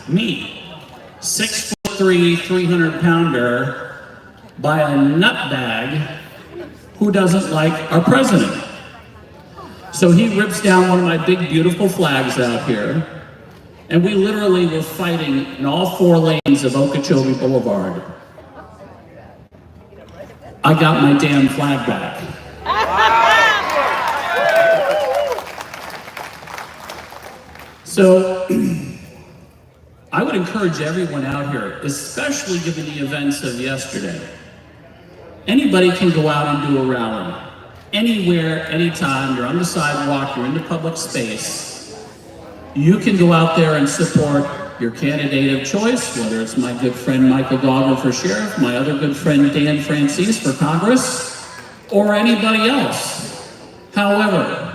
me, 6'3", 300-pounder, by a nutbag who doesn't like our president. So he rips down one of my big, beautiful flags out here, and we literally were fighting in all 4 lanes of Okeechobee Boulevard. I got my damn flag back. So, I would encourage everyone out here, especially given the events of yesterday. Anybody can go out and do a rally. Anywhere, anytime, you're on the sidewalk, you're in the public space. You can go out there and support your candidate of choice, whether it's my good friend Michael Goer for sheriff, my other good friend Dan Francis for Congress, or anybody else. However,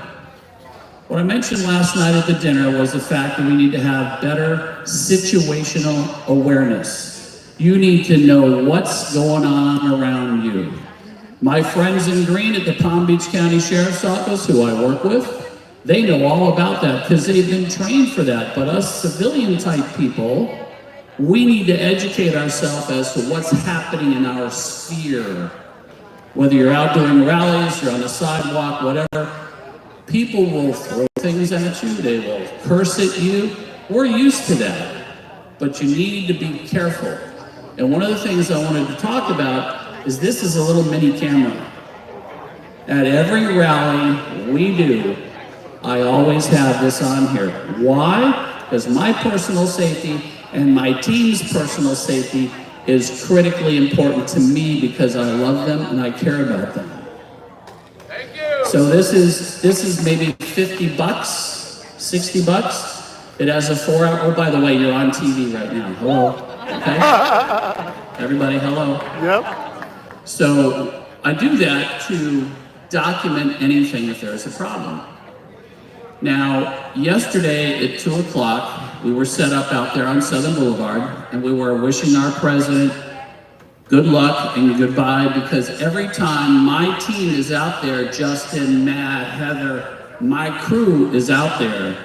what I mentioned last night at the dinner was the fact that we need to have better situational awareness. You need to know what's going on around you. My friends in green at the Palm Beach County Sheriff's Office, who I work with, they know all about that because they've been trained for that. But us civilian type people, we need to educate ourselves as to what's happening in our sphere. Whether you're out doing rallies, you're on the sidewalk, whatever, people will throw things at you, they will curse at you. We're used to that, but you need to be careful. And one of the things I wanted to talk about is this is a little mini camera. At every rally we do, I always have this on here. Why? Because my personal safety and my team's personal safety is critically important to me because I love them and I care about them. Thank you. So this is maybe $50, $60. It has a 4-hour, oh, by the way, you're on TV right now. Hello, okay? Everybody, hello. Yep. So I do that to document anything if there's a problem. Now, yesterday at 2 o'clock, we were set up out there on Southern Boulevard, and we were wishing our president good luck and goodbye, because every time my team is out there, Justin, Matt, Heather, my crew is out there,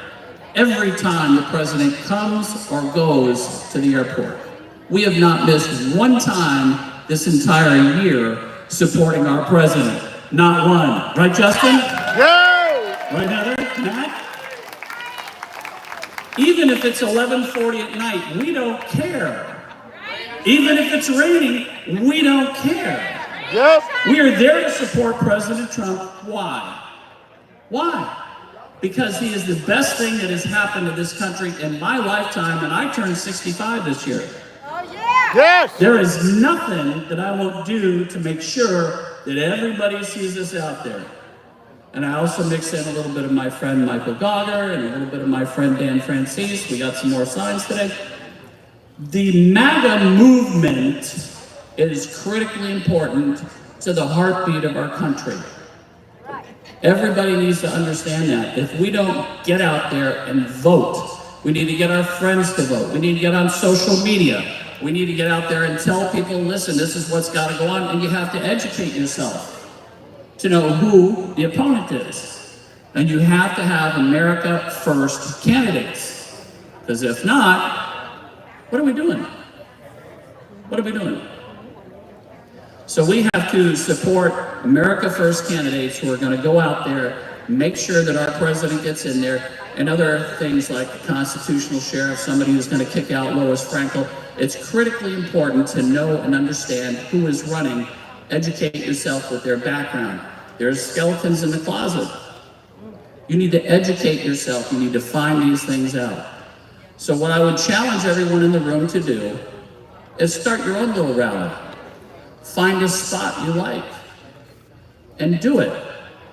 every time the president comes or goes to the airport. We have not missed one time this entire year supporting our president. Not one. Right, Justin? Yeah. Right, Heather? Matt? Even if it's 11:40 at night, we don't care. Even if it's raining, we don't care. Yep. We are there to support President Trump. Why? Why? Because he is the best thing that has happened to this country in my lifetime, and I turned 65 this year. Oh, yeah. Yes. There is nothing that I won't do to make sure that everybody sees us out there. And I also mix in a little bit of my friend Michael Goer and a little bit of my friend Dan Francis. We got some more signs today. The MAGA movement is critically important to the heartbeat of our country. Everybody needs to understand that. If we don't get out there and vote, we need to get our friends to vote. We need to get on social media. We need to get out there and tell people, listen, this is what's got to go on, and you have to educate yourself to know who the opponent is. And you have to have America First candidates. Because if not, what are we doing? What are we doing? So we have to support America First candidates who are going to go out there, make sure that our president gets in there, and other things like the constitutional sheriff, somebody who's going to kick out Lois Frankel. It's critically important to know and understand who is running. Educate yourself with their background. There's skeletons in the closet. You need to educate yourself. You need to find these things out. So what I would challenge everyone in the room to do is start your own little rally. Find a spot you like and do it.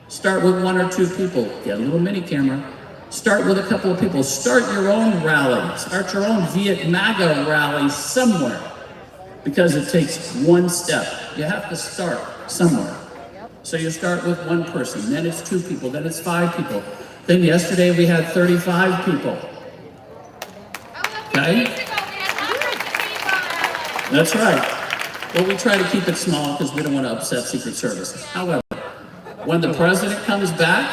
Start with 1 or 2 people. Get a little mini camera. Start with a couple of people. Start your own rally. Start your own Viet MAGA rally somewhere, because it takes one step. You have to start somewhere. So you start with 1 person, then it's 2 people, then it's 5 people. Then yesterday we had 35 people. Okay? That's right. Well, we try to keep it small because we don't want to upset Secret Service. However, when the president comes back,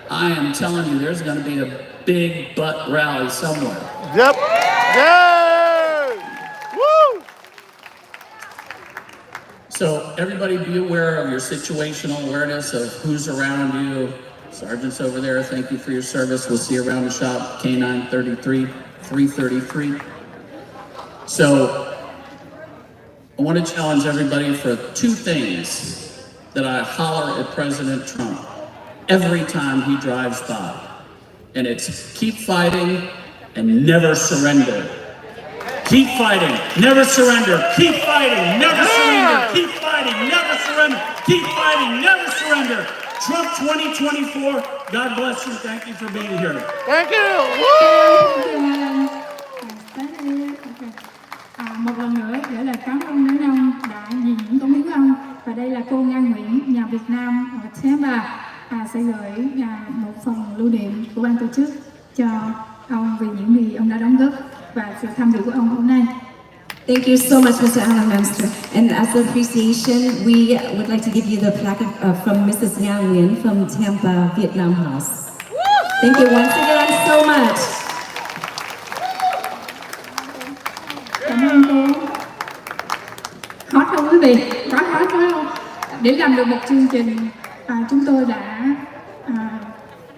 I am telling you, there's going to be a big butt rally somewhere. Yep. Yeah. So everybody be aware of your situational awareness of who's around you. Sergeants over there, thank you for your service. We'll see you around the shop, K9 33, 333. So I want to challenge everybody for two things that I holler at President Trump every time he drives by. And it's keep fighting and never surrender. Keep fighting, never surrender. Keep fighting, never surrender. Keep fighting, never surrender. Keep fighting, never surrender. Trump 2024, God bless you. Thank you for being here. Thank you. Một lần nữa gửi lời cảm ơn đến ông đã vì những cống hiến của ông. Và đây là cô Nga Nguyễn, nhà Việt Nam ở Tampa, sẽ gửi một phần lưu niệm của ban tổ chức cho ông vì những gì ông đã đóng góp và sự tham dự của ông hôm nay. Thank you so much, Mr. Allenmaster. And as an appreciation, we would like to give you the plaque from Mrs. Nga Nguyen from Tampa, Vietnam House. Thank you once again so much. Cảm ơn cô. Hot không quý vị? Quá hot phải không? Để làm được một chương trình, chúng tôi đã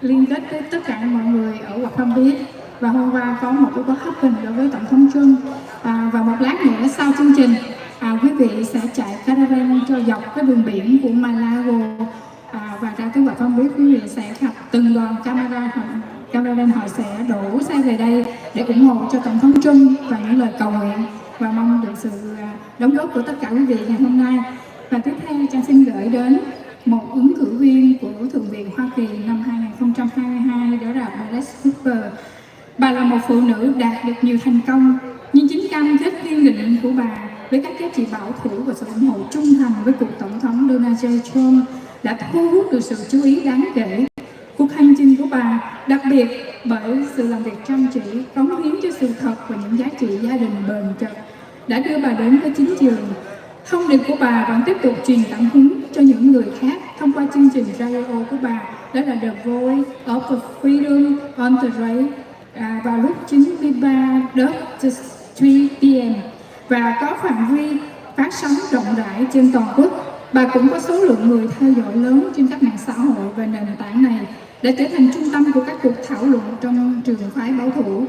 liên kết với tất cả mọi người ở Quận Palm Beach. Và hôm qua có một cái hấp hình đối với Tổng thống Trump. Và một lát nữa sau chương trình, quý vị sẽ chạy caravan cho dọc cái đường biển của Malago và ra tới Quận Palm Beach. Quý vị sẽ gặp từng đoàn caravan họ sẽ đổ xe về đây để ủng hộ cho Tổng thống Trump và những lời cầu nguyện và mong được sự đóng góp của tất cả quý vị ngày hôm nay. Và tiếp theo Trang xin gửi đến một ứng cử viên của Thượng viện Hoa Kỳ năm 2022, đó là Peggy Hopper. Bà là một phụ nữ đạt được nhiều thành công, nhưng chính cam kết kiên định của bà với các giá trị bảo thủ và sự ủng hộ trung thành với cuộc tổng thống Donald J. Trump đã thu hút được sự chú ý đáng kể. Cuộc hành trình của bà đặc biệt bởi sự làm việc chăm chỉ, cống hiến cho sự thật và những giá trị gia đình bền chặt đã đưa bà đến với chính trường. Thông điệp của bà vẫn tiếp tục truyền cảm hứng cho những người khác thông qua chương trình radio của bà, đó là The Voice of the Freedom on the Radio, vào lúc 93:3 p.m. và có phạm vi phát sóng rộng rãi trên toàn quốc. Bà cũng có số lượng người theo dõi lớn trên các mạng xã hội và nền tảng này đã trở thành trung tâm của các cuộc thảo luận trong trường phái bảo thủ.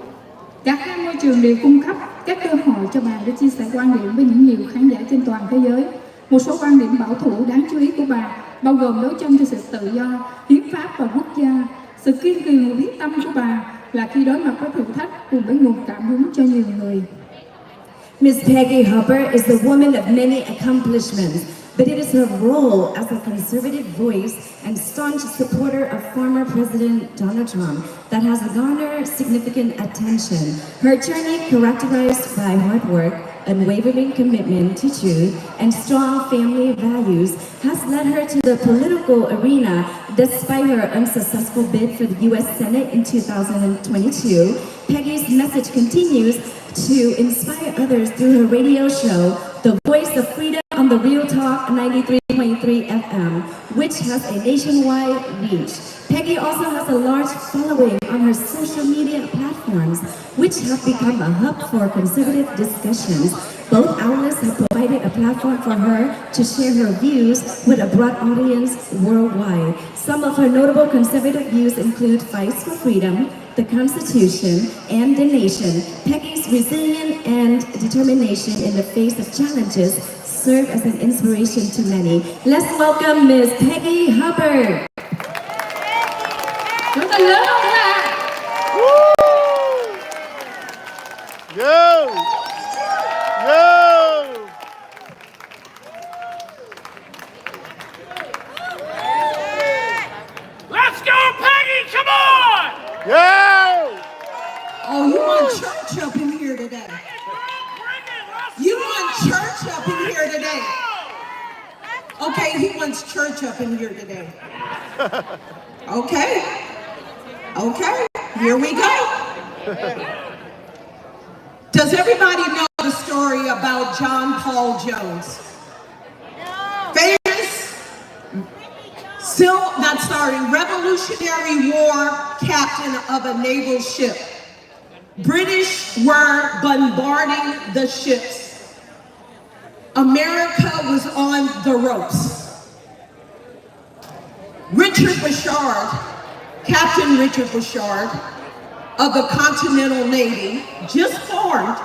Cả hai môi trường đều cung cấp các cơ hội cho bà để chia sẻ quan điểm với những nhiều khán giả trên toàn thế giới. Một số quan điểm bảo thủ đáng chú ý của bà bao gồm đấu tranh cho sự tự do, hiến pháp và quốc gia. Sự kiên trì và quyết tâm của bà là khi đối mặt với thử thách cùng với nguồn cảm hứng cho nhiều người. Ms. Peggy Hopper is a woman of many accomplishments, but it is her role as a conservative voice and staunch supporter of former President Donald Trump that has garnered significant attention. Her journey, characterized by hard work, unwavering commitment to truth, and strong family values, has led her to the political arena despite her unsuccessful bid for the U.S. Senate in 2022. Peggy's message continues to inspire others through her radio show, The Voice of Freedom on the Real Talk 93.3 FM, which has a nationwide reach. Peggy also has a large following on her social media platforms, which have become a hub for conservative discussions. Both outlets have provided a platform for her to share her views with a broad audience worldwide. Some of her notable conservative views include fights for freedom, the Constitution, and the nation. Peggy's resilience and determination in the face of challenges serve as an inspiration to many. Let's welcome Ms. Peggy Hopper. Chúng ta lớn không các bạn? Yo! Yo! Let's go, Peggy! Come on! Yo! Oh, you want church up in here today? You want church up in here today? Okay, he wants church up in here today. Okay. Okay, here we go. Does everybody know the story about John Paul Jones? Famous, Revolutionary War captain of a naval ship. British were bombarding the ships. America was on the ropes. Richard Bouchard, Captain Richard Bouchard of the Continental Navy, just formed.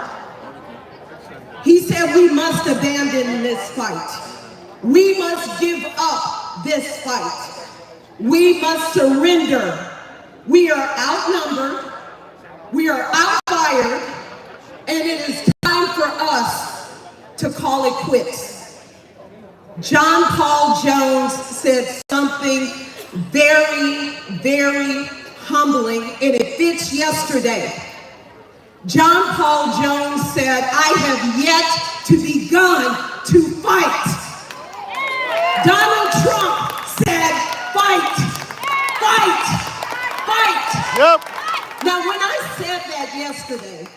He said, we must abandon this fight. We must give up this fight. We must surrender. We are outnumbered. We are outfired. And it is time for us to call it quits. John Paul Jones said something very, very humbling, and it fits yesterday. John Paul Jones said, I have yet to begun to fight. Donald Trump said, fight, fight, fight. Yep. Now, when I said that yesterday,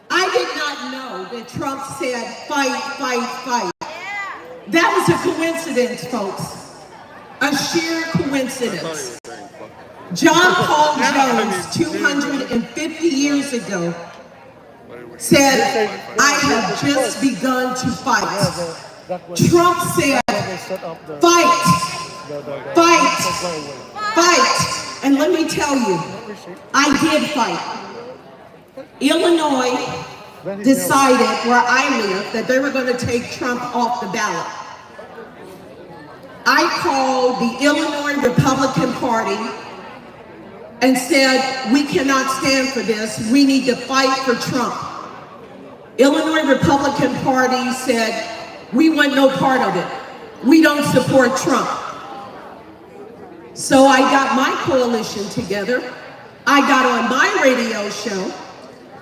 I did not know that Trump said, fight, fight, fight. That was a coincidence, folks. A sheer coincidence. John Paul Jones, 250 years ago, said, I have just begun to fight. Trump said, fight, fight, fight. And let me tell you, I did fight. Illinois decided where I live that they were going to take Trump off the ballot. I called the Illinois Republican Party and said, we cannot stand for this. We need to fight for Trump. Illinois Republican Party said, we want no part of it. We don't support Trump. So I got my coalition together. I got on my radio show.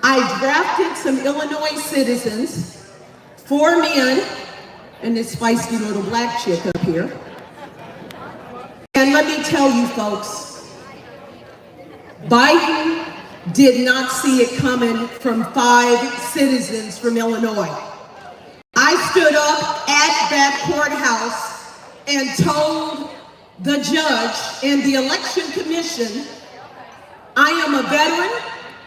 I drafted some Illinois citizens, 4 men, and this feisty little black chick up here. And let me tell you folks, Biden did not see it coming from 5 citizens from Illinois. I stood up at that courthouse and told the judge and the election commission, I am a veteran,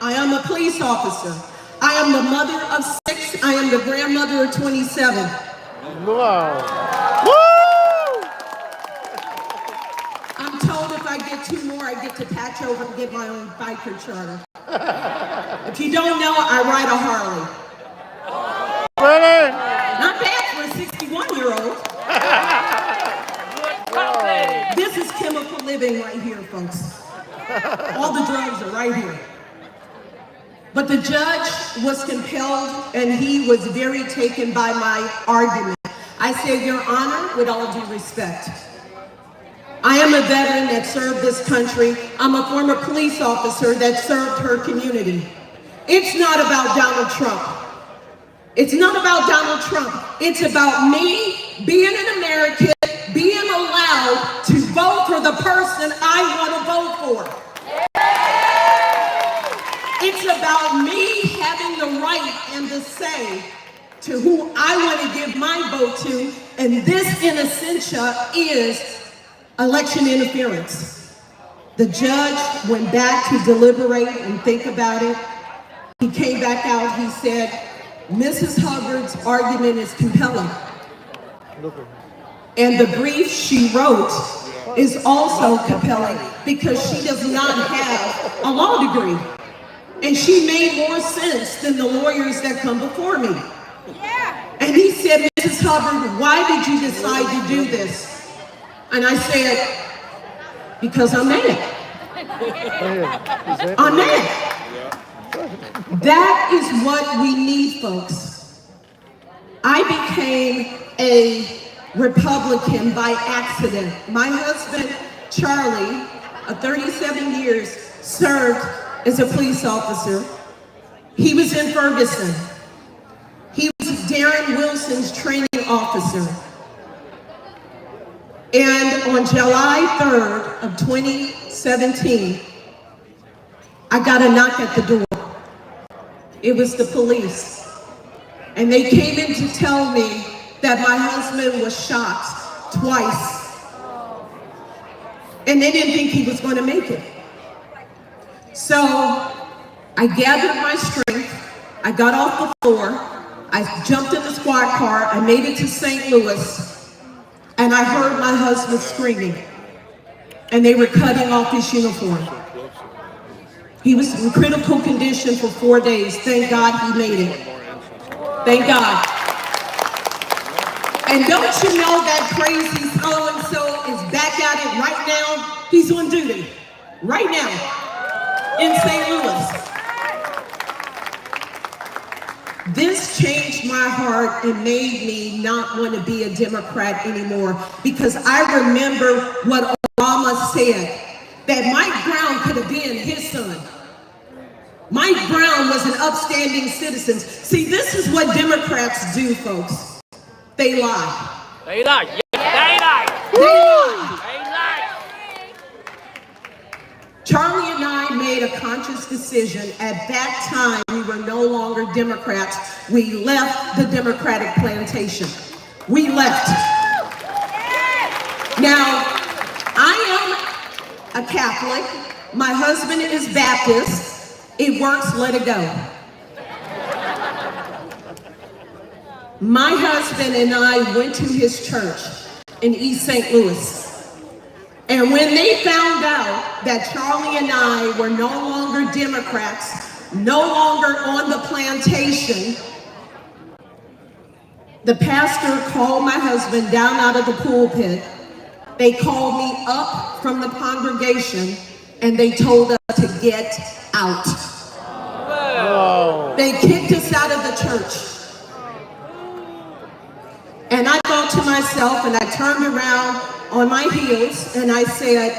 I am a police officer, I am the mother of 6, I am the grandmother of 27. Wow. Woo! I'm told if I get 2 more, I get to patch over and get my own biker charter. If you don't know, I ride a Harley. Ready? Not bad for a 61-year-old. This is chemical living right here, folks. All the drugs are right here. But the judge was compelled, and he was very taken by my argument. I said, Your Honor, with all due respect, I am a veteran that served this country. I'm a former police officer that served her community. It's not about Donald Trump. It's not about Donald Trump. It's about me being an American, being allowed to vote for the person I want to vote for. It's about me having the right and the say to who I want to give my vote to, and this, in essentia, is election interference. The judge went back to deliberate and think about it. He came back out, he said, Mrs. Hubbard's argument is compelling. And the brief she wrote is also compelling because she does not have a law degree. And she made more sense than the lawyers that come before me. And he said, Mrs. Hubbard, why did you decide to do this? And I said, because I'm mad. I'm mad. That is what we need, folks. I became a Republican by accident. My husband, Charlie, of 37 years, served as a police officer. He was in Ferguson. He was Darren Wilson's training officer. And on July 3rd of 2017, I got a knock at the door. It was the police. And they came in to tell me that my husband was shot twice. And they didn't think he was going to make it. So I gathered my strength. I got off the floor. I jumped in the squad car, I made it to St. Louis, and I heard my husband screaming, and they were cutting off his uniform. He was in critical condition for 4 days. Thank God he made it. Thank God. And don't you know that crazy so-and-so is back at it right now? He's on duty right now in St. Louis. This changed my heart and made me not want to be a Democrat anymore, because I remember what Obama said, that Mike Brown could have been his son. Mike Brown was an upstanding citizen. See, this is what Democrats do, folks. They lie. They lie. Yes, they lie. They lie. They lie. Charlie and I made a conscious decision. At that time, we were no longer Democrats. We left the Democratic plantation. We left. Now, I am a Catholic. My husband is Baptist. It works, let it go. My husband and I went to his church in East St. Louis. And when they found out that Charlie and I were no longer Democrats, no longer on the plantation, the pastor called my husband down out of the pulpit. They called me up from the congregation and they told us to get out. Whoa. They kicked us out of the church. And I thought to myself, and I turned around on my heels, and I said,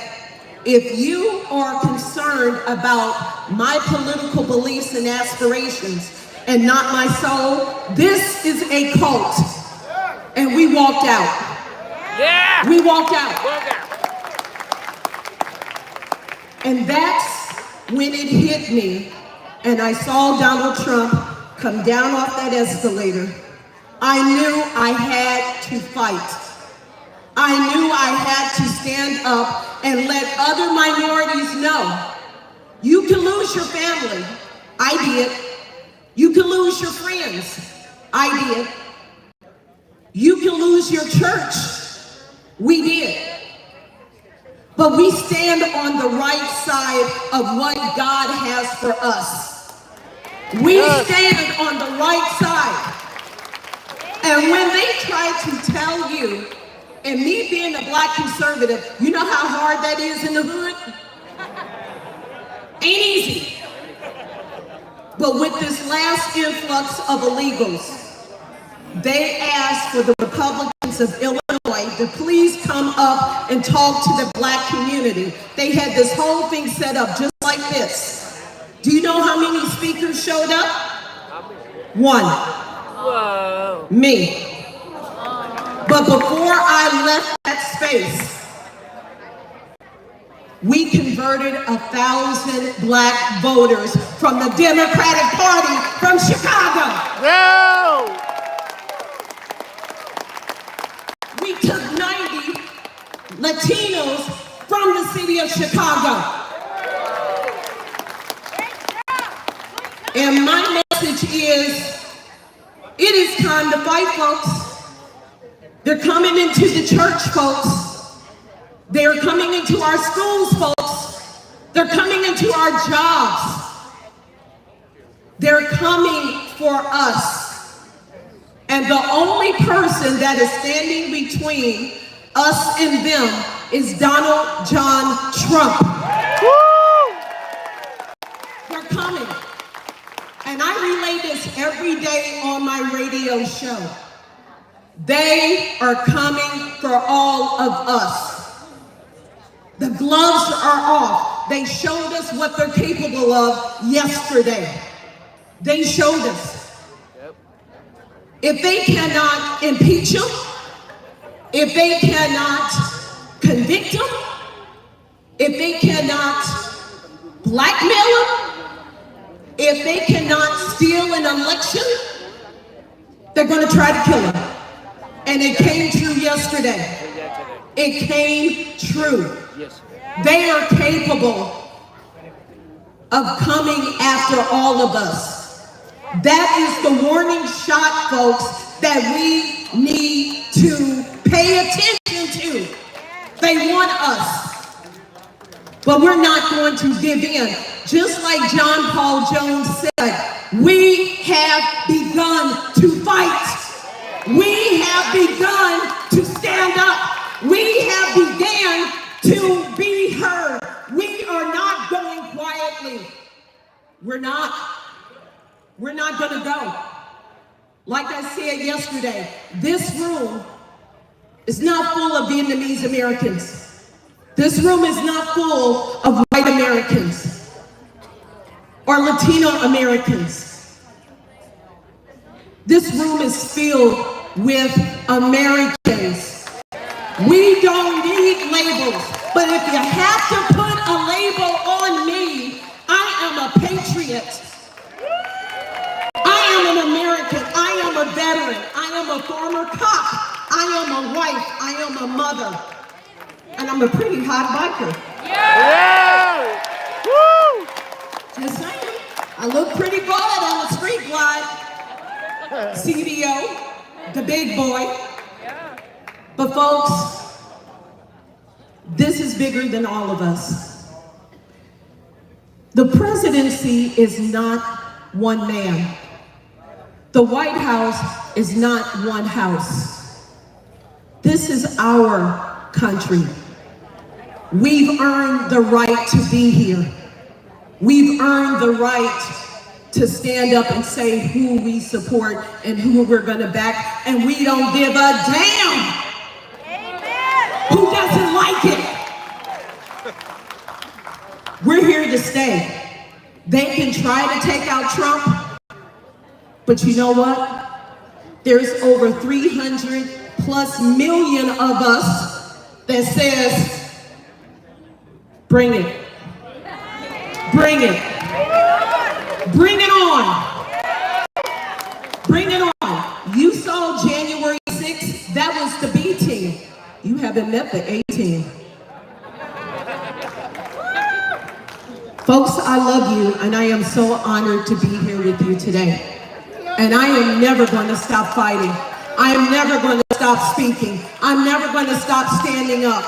if you are concerned about my political beliefs and aspirations and not my soul, this is a cult. And we walked out. Yeah. We walked out. Walk out. And that's when it hit me, and I saw Donald Trump come down off that escalator. I knew I had to fight. I knew I had to stand up and let other minorities know. You can lose your family. I did. You can lose your friends. I did. You can lose your church. We did. But we stand on the right side of what God has for us. We stand on the right side. And when they try to tell you, and me being a black conservative, you know how hard that is in the hood? Ain't easy. But with this last influx of illegals, they asked for the Republicans of Illinois to please come up and talk to the black community. They had this whole thing set up just like this. Do you know how many speakers showed up? One. Whoa. Me. But before I left that space, we converted 1,000 black voters from the Democratic Party from Chicago. No! We took 90 Latinos from the city of Chicago. And my message is, it is time to fight, folks. They're coming into the church, folks. They're coming into our schools, folks. They're coming into our jobs. They're coming for us. And the only person that is standing between us and them is Donald John Trump. Woo! They're coming. And I relay this every day on my radio show. They are coming for all of us. The gloves are off. They showed us what they're capable of yesterday. They showed us. If they cannot impeach him, if they cannot convict him, if they cannot blackmail him, if they cannot steal an election, they're going to try to kill him. And it came true yesterday. It came true. They are capable of coming after all of us. That is the warning shot folks, that we need to pay attention to. They want us. But we're not going to give in. Just like John Paul Jones said, we have begun to fight. We have begun to stand up. We have begun to be heard. We are not going quietly. We're not going to go. Like I said yesterday, this room is not full of Vietnamese Americans. This room is not full of white Americans or Latino Americans. This room is filled with Americans. We don't need labels, but if you have to put a label on me, I am a patriot. I am an American. I am a veteran. I am a former cop. I am a wife. I am a mother. And I'm a pretty hot biker. Yeah! Woo! Just saying. I look pretty good on the street glide. CDO, the big boy. But folks, this is bigger than all of us. The presidency is not one man. The White House is not one house. This is our country. We've earned the right to be here. We've earned the right to stand up and say who we support and who we're gonna back, and we don't give a damn who doesn't like it. We're here to stay. They can try to take out Trump, but you know what? There's over 300+ million of us that says, bring it. Bring it. Bring it on. Bring it on. You saw January 6th, that was the B team. You haven't met the A team. Folks, I love you, and I am so honored to be here with you today. And I am never going to stop fighting. I am never going to stop speaking. I'm never going to stop standing up.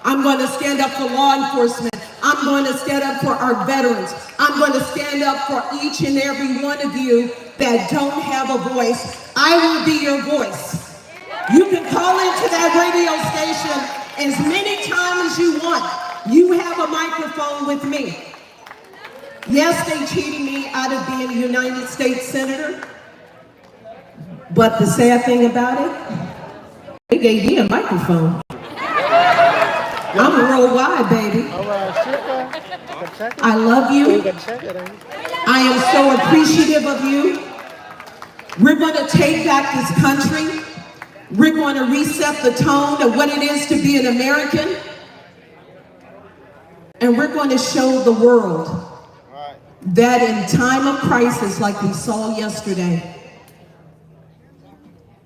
I'm going to stand up for law enforcement. I'm going to stand up for our veterans. I'm going to stand up for each and every one of you that don't have a voice. I will be your voice. You can call into that radio station as many times as you want. You have a microphone with me. Yes, they cheated me out of being a United States Senator. But the sad thing about it, they gave me a microphone. I'm worldwide, baby. I love you. I am so appreciative of you. We're going to take back this country. We're going to reset the tone of what it is to be an American. And we're going to show the world that in time of crisis, like we saw yesterday,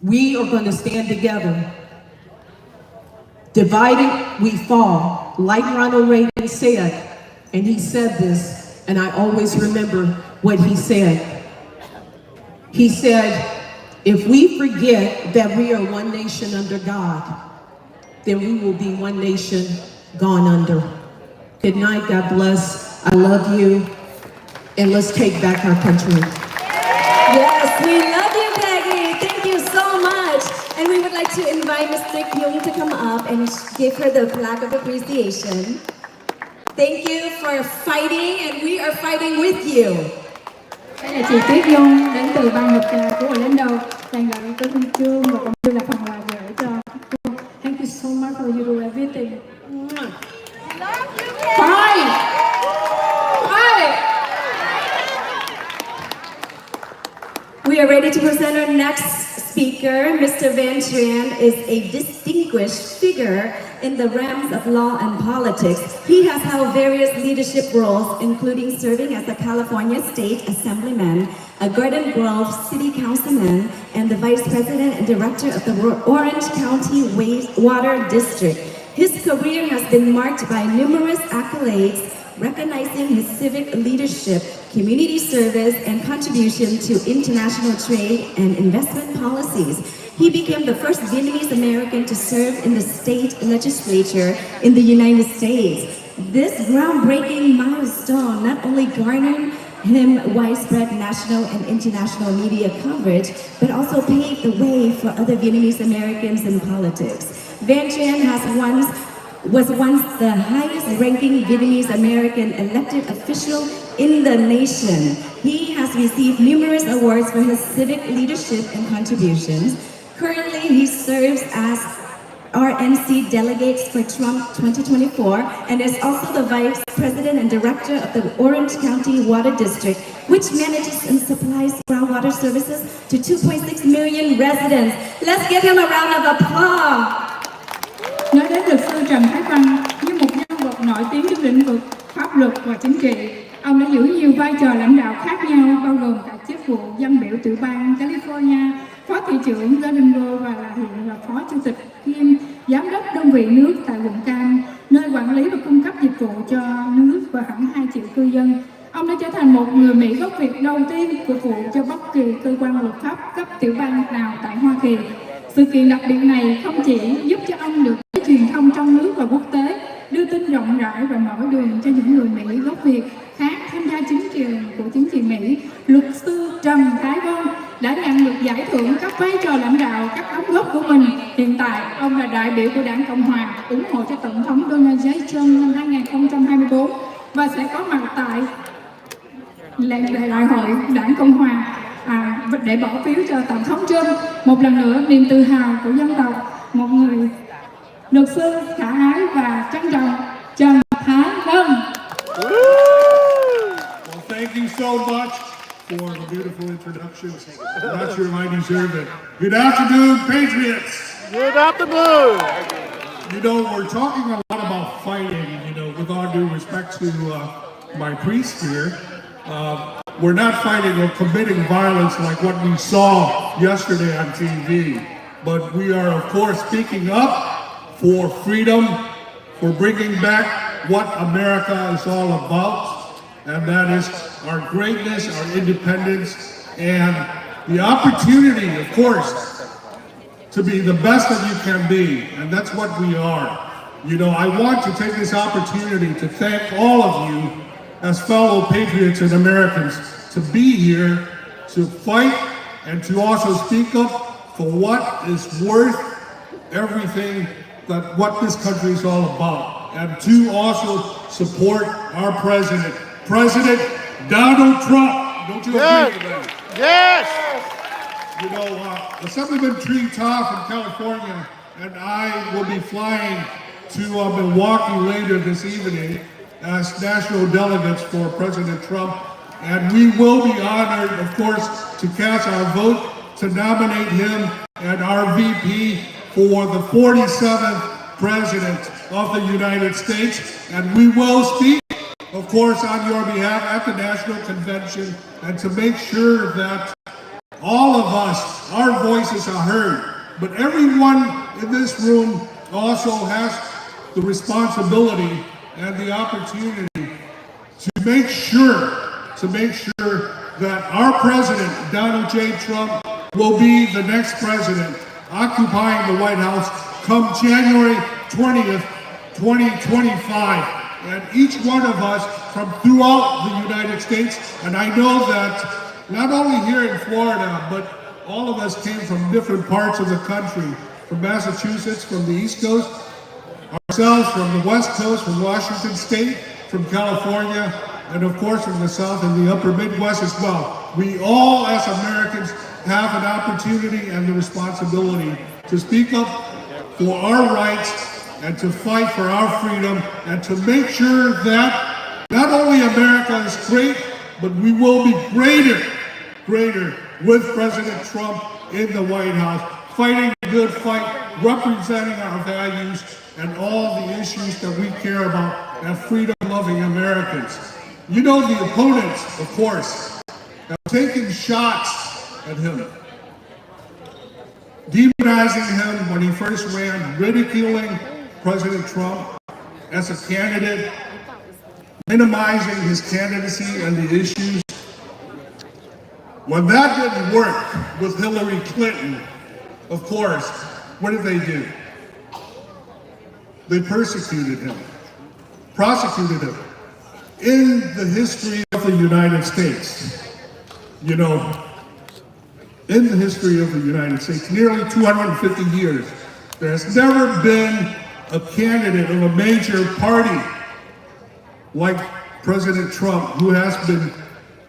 we are going to stand together. Divided, we fall. Like Ronald Reagan said, and he said this, and I always remember what he said. He said, if we forget that we are one nation under God, then we will be one nation gone under. Good night, God bless. I love you, and let's take back our country. Yes, we love you, Peggy. Thank you so much. And we would like to invite Mr. Kyung to come up and give her the flag of appreciation. Thank you for fighting, and we are fighting with you. Đây là chị Tuyết Dung đến từ ban hợp trà của hội lãnh đạo dành lại cái huy chương và cũng như là phần quà gửi cho cô. Thank you so much for you do everything. Fight! Fight! We are ready to present our next speaker. Mr. Van Tran is a distinguished figure in the realms of law and politics. He has held various leadership roles, including serving as a California State Assemblyman, a Garden Grove City Councilman, and the Vice President and Director of the Orange County Water District. His career has been marked by numerous accolades, recognizing his civic leadership, community service, and contribution to international trade and investment policies. He became the first Vietnamese American to serve in the state legislature in the United States. This groundbreaking milestone not only garnered him widespread national and international media coverage, but also paved the way for other Vietnamese Americans in politics. Van Tran was once the highest-ranking Vietnamese American elected official in the nation. He has received numerous awards for his civic leadership and contributions. Currently, he serves as RNC delegates for Trump 2024 and is also the Vice President and Director of the Orange County Water District, which manages and supplies groundwater services to 2.6 million residents. Let's give him a round of applause. Nói đến luật sư Trần Thái Văn như một nhân vật nổi tiếng trong lĩnh vực pháp luật và chính trị, ông đã giữ nhiều vai trò lãnh đạo khác nhau, bao gồm cả chức vụ dân biểu tiểu bang California, phó thị trưởng Binhvo và hiện là phó chủ tịch kiêm giám đốc đơn vị nước tại quận Cam, nơi quản lý và cung cấp dịch vụ cho nước và khoảng 2 triệu cư dân. Ông đã trở thành một người Mỹ gốc Việt đầu tiên phục vụ cho bất kỳ cơ quan luật pháp cấp tiểu bang nào tại Hoa Kỳ. Sự kiện đặc biệt này không chỉ giúp cho ông được truyền thông trong nước và quốc tế, đưa tin rộng rãi và mở đường cho những người Mỹ gốc Việt khác tham gia chính trường của chính trị Mỹ. Luật sư Trần Thái Văn đã nhận được giải thưởng các vai trò lãnh đạo, các đóng góp của mình. Hiện tại, ông là đại biểu của Đảng Cộng Hòa, ủng hộ cho Tổng thống Donald J. Trump năm 2024 và sẽ có mặt tại đại hội Đảng Cộng Hòa để bỏ phiếu cho Tổng thống Trump. Một lần nữa, niềm tự hào của dân tộc, một người luật sư khả ái và trân trọng Trần Thái Văn. Well, thank you so much for the beautiful introduction. I'm not sure I deserve it. Good afternoon, Patriots. Good afternoon. You know, we're talking a lot about fighting, with all due respect to my priest here. We're not fighting or committing violence like what we saw yesterday on TV. But we are, of course, speaking up for freedom, for bringing back what America is all about, and that is our greatness, our independence, and the opportunity, of course, to be the best that you can be, and that's what we are. I want to take this opportunity to thank all of you as fellow patriots and Americans to be here, to fight, and to also speak up for what is worth everything that what this country is all about, and to also support our president, President Donald Trump. Don't you agree with that? Yes. Assemblyman Tran from California and I will be flying to Milwaukee later this evening as national delegates for President Trump, and we will be honored, of course, to cast our vote to nominate him and our VP for the 47th President of the United States, and we will speak, of course, on your behalf at the National Convention, and to make sure that all of us, our voices are heard. But everyone in this room also has the responsibility and the opportunity to make sure that our President, Donald J. Trump, will be the next president occupying the White House come January 20th, 2025. And each one of us from throughout the United States, and I know that not only here in Florida, but all of us came from different parts of the country, from Massachusetts, from the East Coast, ourselves from the West Coast, from Washington State, from California, and of course from the South and the Upper Midwest as well. We all, as Americans, have an opportunity and the responsibility to speak up for our rights and to fight for our freedom and to make sure that not only America is great, but we will be greater with President Trump in the White House, fighting a good fight, representing our values and all the issues that we care about as freedom-loving Americans. The opponents, of course, have taken shots at him, demonizing him when he first ran, ridiculing President Trump as a candidate, minimizing his candidacy and the issues. When that didn't work with Hillary Clinton, of course, what did they do? They persecuted him, prosecuted him. In the history of the United States, you know, in the history of the United States, nearly 250 years, there has never been a candidate of a major party like President Trump, who has been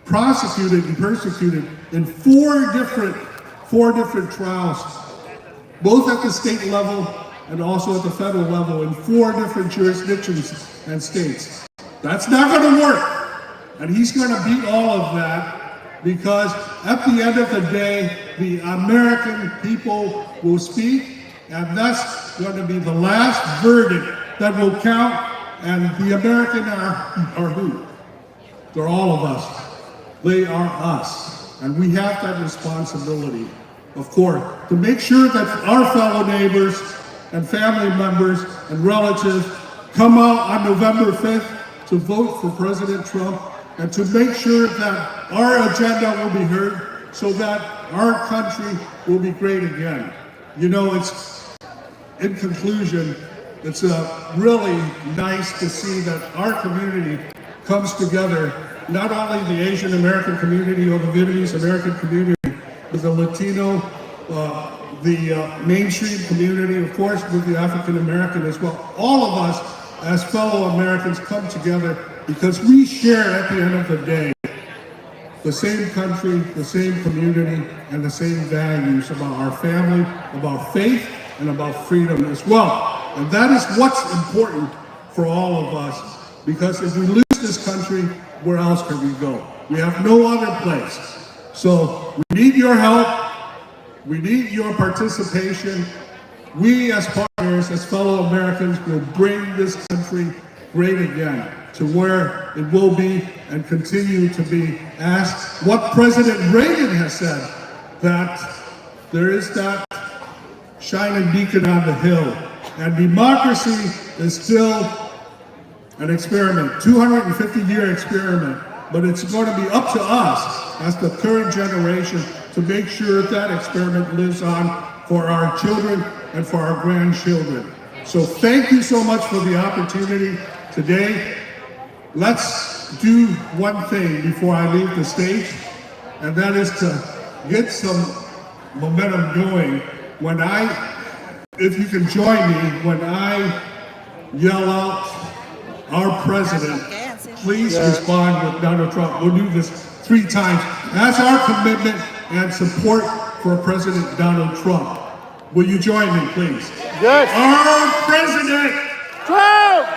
prosecuted and persecuted in four different trials, both at the state level and also at the federal level in four different jurisdictions and states. That's not going to work. And he's going to beat all of that because at the end of the day, the American people will speak, and that's going to be the last verdict that will count. And the American are who? They're all of us. They are us. And we have that responsibility, of course, to make sure that our fellow neighbors and family members and relatives come out on November 5th to vote for President Trump and to make sure that our agenda will be heard so that our country will be great again. You know, it's, in conclusion, it's really nice to see that our community comes together, not only the Asian American community or the Vietnamese American community, but the Latino, the mainstream community, of course, with the African American as well. All of us as fellow Americans come together because we share at the end of the day the same country, the same community, and the same values about our family, about faith, and about freedom as well. And that is what's important for all of us, because if we lose this country, where else can we go? We have no other place. So we need your help. We need your participation. We as partners, as fellow Americans, will bring this country great again to where it will be and continue to be. As what President Reagan has said, that there is that shining beacon on the hill. And democracy is still an experiment, 250-year experiment, but it's going to be up to us as the current generation to make sure that experiment lives on for our children and for our grandchildren. So thank you so much for the opportunity today. Let's do one thing before I leave the stage, and that is to get some momentum going. If you can join me when I yell out our president, please respond with Donald Trump. We'll do this 3 times. That's our commitment and support for President Donald Trump. Will you join me, please? Yes. Our president! Trump!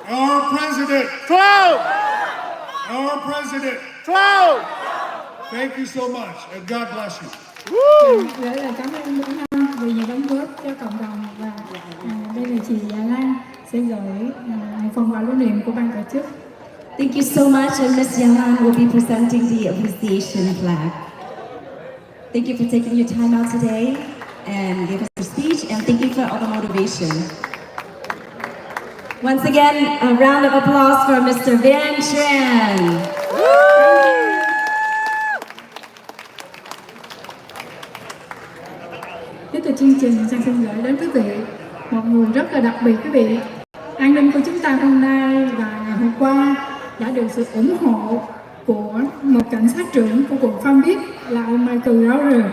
Our president! Trump! Our president! Trump! Thank you so much, and God bless you. Gửi lời cảm ơn Binhvo vì những đóng góp cho cộng đồng, và đây là chị Lan sẽ gửi một phần quà lưu niệm của ban tổ chức. Thank you so much, and Ms. Yalan will be presenting the appreciation flag. Thank you for taking your time out today and giving us your speech, and thank you for all the motivation. Once again, a round of applause for Mr. Tran. Tiếp tục chương trình, Trang xin gửi đến quý vị một người rất là đặc biệt. Quý vị, an ninh của chúng ta hôm nay và ngày hôm qua đã được sự ủng hộ của một cảnh sát trưởng của quận Palm Beach là ông Goer.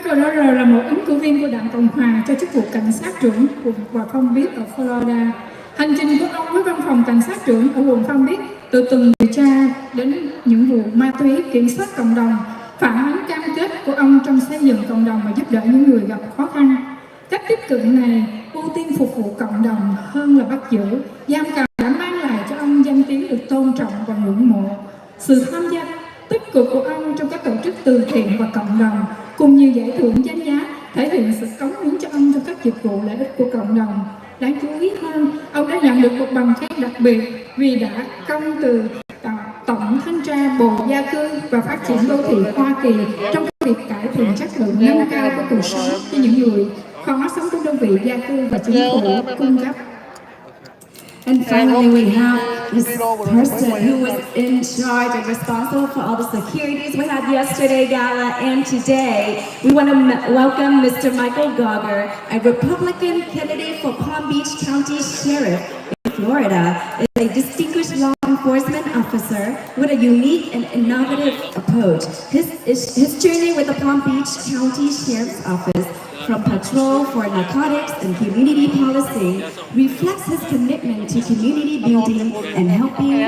Goer là một ứng cử viên của Đảng Cộng Hòa cho chức vụ cảnh sát trưởng quận Palm Beach ở Florida. Hành trình của ông với văn phòng cảnh sát trưởng ở quận Palm Beach từ từng điều tra đến những vụ ma túy, kiểm soát cộng đồng, phản ánh cam kết của ông trong xây dựng cộng đồng và giúp đỡ những người gặp khó khăn. Cách tiếp cận này ưu tiên phục vụ cộng đồng hơn là bắt giữ, giam cầm đã mang lại cho ông danh tiếng được tôn trọng và ngưỡng mộ. Sự tham gia tích cực của ông trong các tổ chức từ thiện và cộng đồng cùng nhiều giải thưởng danh giá thể hiện sự cống hiến cho ông trong các dịch vụ lợi ích của cộng đồng. Đáng chú ý hơn, ông đã nhận được một bằng khen đặc biệt vì đã công từ Tổng Thanh tra Bộ Gia cư và Phát triển Đô thị Hoa Kỳ trong việc cải thiện chất lượng nâng cao của cuộc sống cho những người khó sống trong đơn vị gia cư và chính phủ cung cấp. And finally, we have this person who was in charge and responsible for all the securities we had yesterday gala and today. We want to welcome Mr. Michael Goer, a Republican candidate for Palm Beach County Sheriff in Florida, is a distinguished law enforcement officer with a unique and innovative approach. His journey with the Palm Beach County Sheriff's Office from patrol for narcotics and community policing reflects his commitment to community building and helping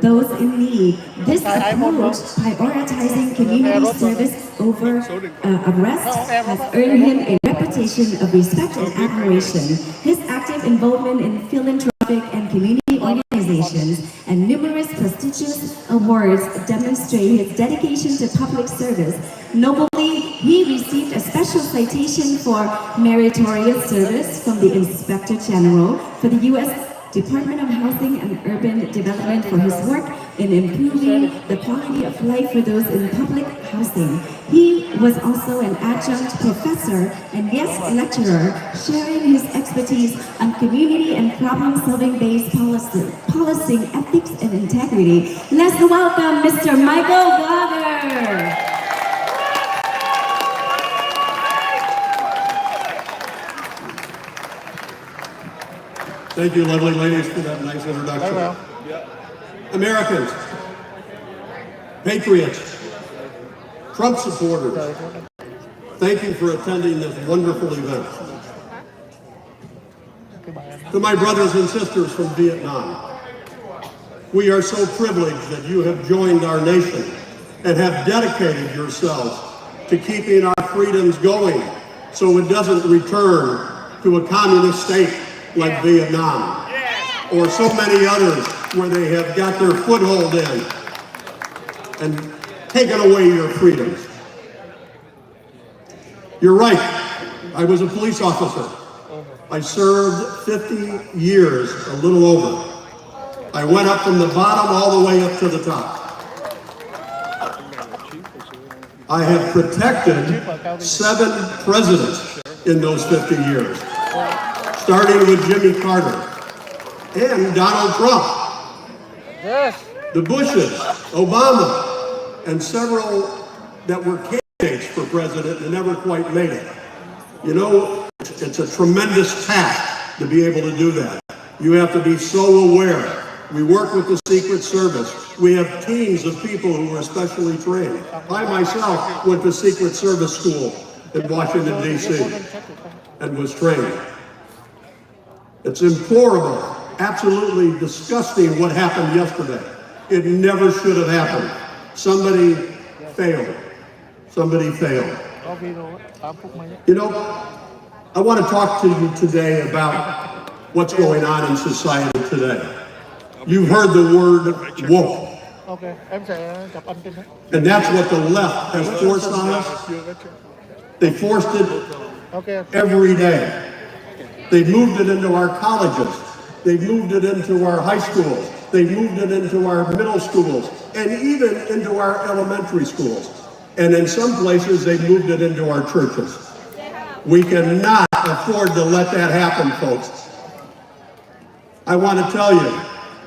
those in need. This approach, prioritizing community service over arrest, has earned him a reputation of respect and admiration. His active involvement in philanthropic and community organizations and numerous prestigious awards demonstrate his dedication to public service. Notably, he received a special citation for meritorious service from the Inspector General for the U.S. Department of Housing and Urban Development for his work in improving the quality of life for those in public housing. He was also an adjunct professor and guest lecturer, sharing his expertise on community and problem-solving based policing, ethics, and integrity. Let's welcome Mr. Michael Goer. Thank you, lovely ladies, for that nice introduction. Americans, patriots, Trump supporters, thank you for attending this wonderful event. To my brothers and sisters from Vietnam, we are so privileged that you have joined our nation and have dedicated yourselves to keeping our freedoms going so it doesn't return to a communist state like Vietnam, or so many others where they have got their foothold in and taken away your freedoms. You're right, I was a police officer. I served 50 years, a little over. I went up from the bottom all the way up to the top. I have protected 7 presidents in those 50 years. Starting with Jimmy Carter and Donald Trump, the Bushes, Obama, and several that were candidates for president and never quite made it. You know, it's a tremendous task to be able to do that. You have to be so aware. We work with the Secret Service. We have teams of people who are specially trained. I myself went to Secret Service school in Washington, D.C. and was trained. It's implorable, absolutely disgusting what happened yesterday. It never should have happened. Somebody failed. Somebody failed. You know, I want to talk to you today about what's going on in society today. You've heard the word woke. And that's what the left has forced on us. They forced it every day. They moved it into our colleges. They moved it into our high schools. They moved it into our middle schools and even into our elementary schools. And in some places, they moved it into our churches. We cannot afford to let that happen, folks. I want to tell you,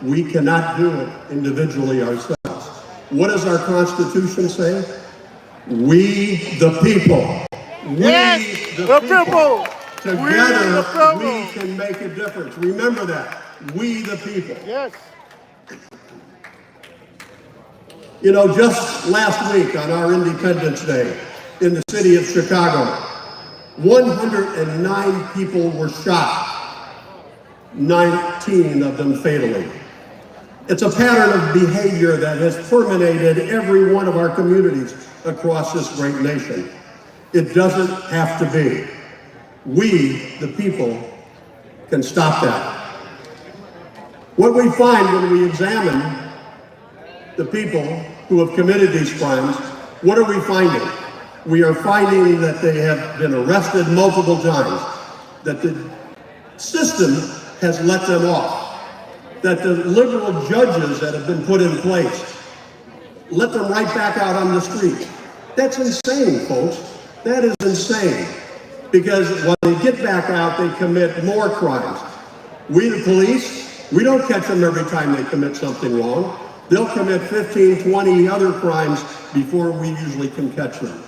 we cannot do it individually ourselves. What does our Constitution say? We the people. We the people. Together, we can make a difference. Remember that. We the people. Yes. You know, just last week on our Independence Day in the city of Chicago, 109 people were shot, 19 of them fatally. It's a pattern of behavior that has permeated every one of our communities across this great nation. It doesn't have to be. We, the people, can stop that. What we find when we examine the people who have committed these crimes, what are we finding? We are finding that they have been arrested multiple times, that the system has let them off, that the liberal judges that have been put in place let them right back out on the street. That's insane, folks. That is insane. Because when they get back out, they commit more crimes. We, the police, We don't catch them every time they commit something wrong. They'll commit 15, 20 other crimes before we usually can catch them.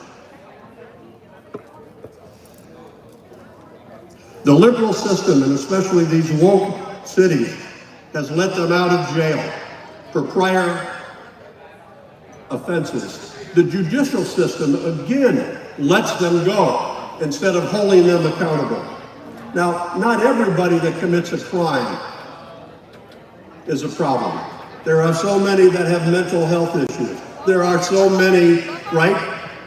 The liberal system, and especially these woke cities, has let them out of jail for prior offenses. The judicial system, again, lets them go instead of holding them accountable. Now, not everybody that commits a crime is a problem. There are so many that have mental health issues. There are so many, right,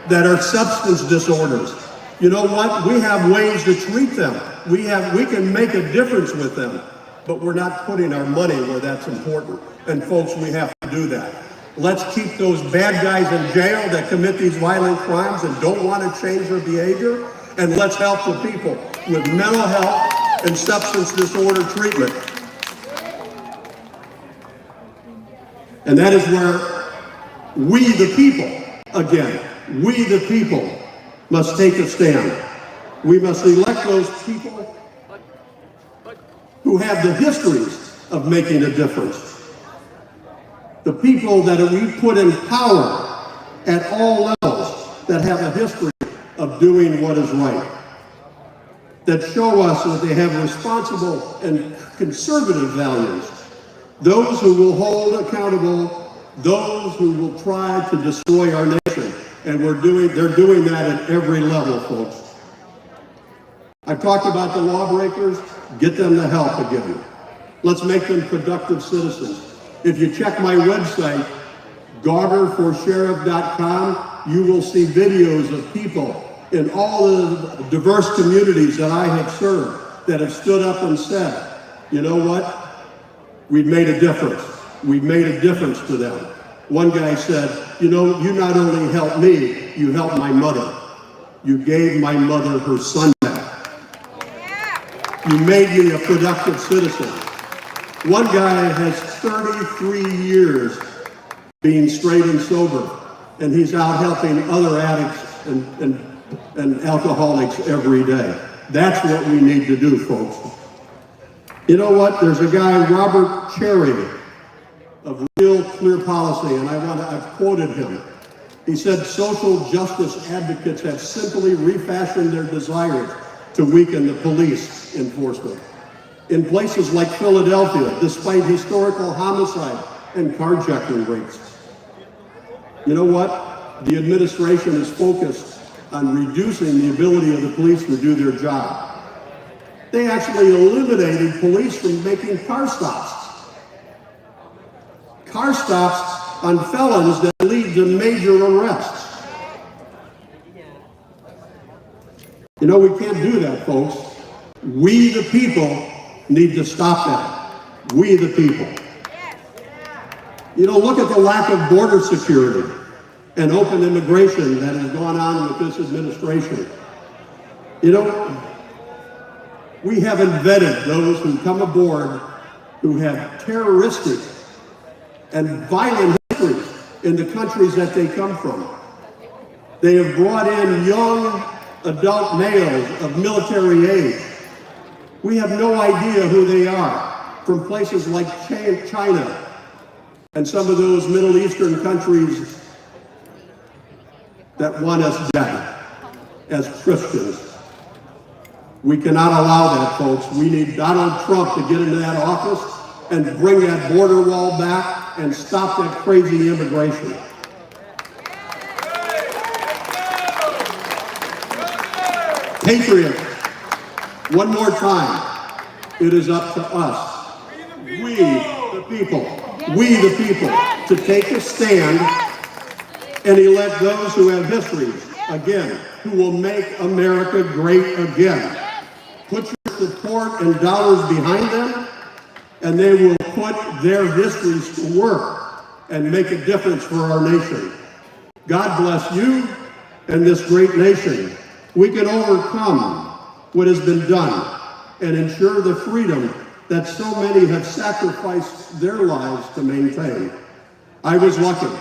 that are substance disorders. You know what? We have ways to treat them. We can make a difference with them, but we're not putting our money where that's important. And folks, we have to do that. Let's keep those bad guys in jail that commit these violent crimes and don't want to change their behavior, and let's help the people with mental health and substance disorder treatment. And that is where we the people, again, we the people must take a stand. We must elect those people who have the histories of making a difference. The people that we put in power at all levels that have a history of doing what is right. That show us that they have responsible and conservative values. Those who will hold accountable those who will try to destroy our nation. And they're doing that at every level, folks. I've talked about the lawbreakers. Get them the help again. Let's make them productive citizens. If you check my website, GoerForSheriff.com, you will see videos of people in all the diverse communities that I have served that have stood up and said, you know what? We've made a difference. We've made a difference to them. One guy said, you know, you not only helped me, you helped my mother. You gave my mother her son back. You made me a productive citizen. One guy has 33 years being straight and sober, and he's out helping other addicts and alcoholics every day. That's what we need to do, folks. You know what? There's a guy, Robert Cherry, of Real Clear Policy, and I've quoted him. He said, social justice advocates have simply refashioned their desires to weaken the police enforcement. In places like Philadelphia, despite historical homicide and carjacking rates. You know what? The administration is focused on reducing the ability of the police to do their job. They actually eliminated police from making car stops. Car stops on felons that lead to major arrests. You know, we can't do that, folks. We, the people, need to stop that. We, the people. You know, look at the lack of border security and open immigration that has gone on with this administration. You know, we haven't vetted those who come aboard who have terroristic and violent histories in the countries that they come from. They have brought in young adult males of military age. We have no idea who they are, from places like China and some of those Middle Eastern countries that want us dead as Christians. We cannot allow that, folks. We need Donald Trump to get into that office and bring that border wall back and stop that crazy immigration. Patriots, one more time, it is up to us, we the people, to take a stand and elect those who have histories, again, who will make America great again. Put your support and dollars behind them, and they will put their histories to work and make a difference for our nation. God bless you and this great nation. We can overcome what has been done and ensure the freedom that so many have sacrificed their lives to maintain. I was lucky.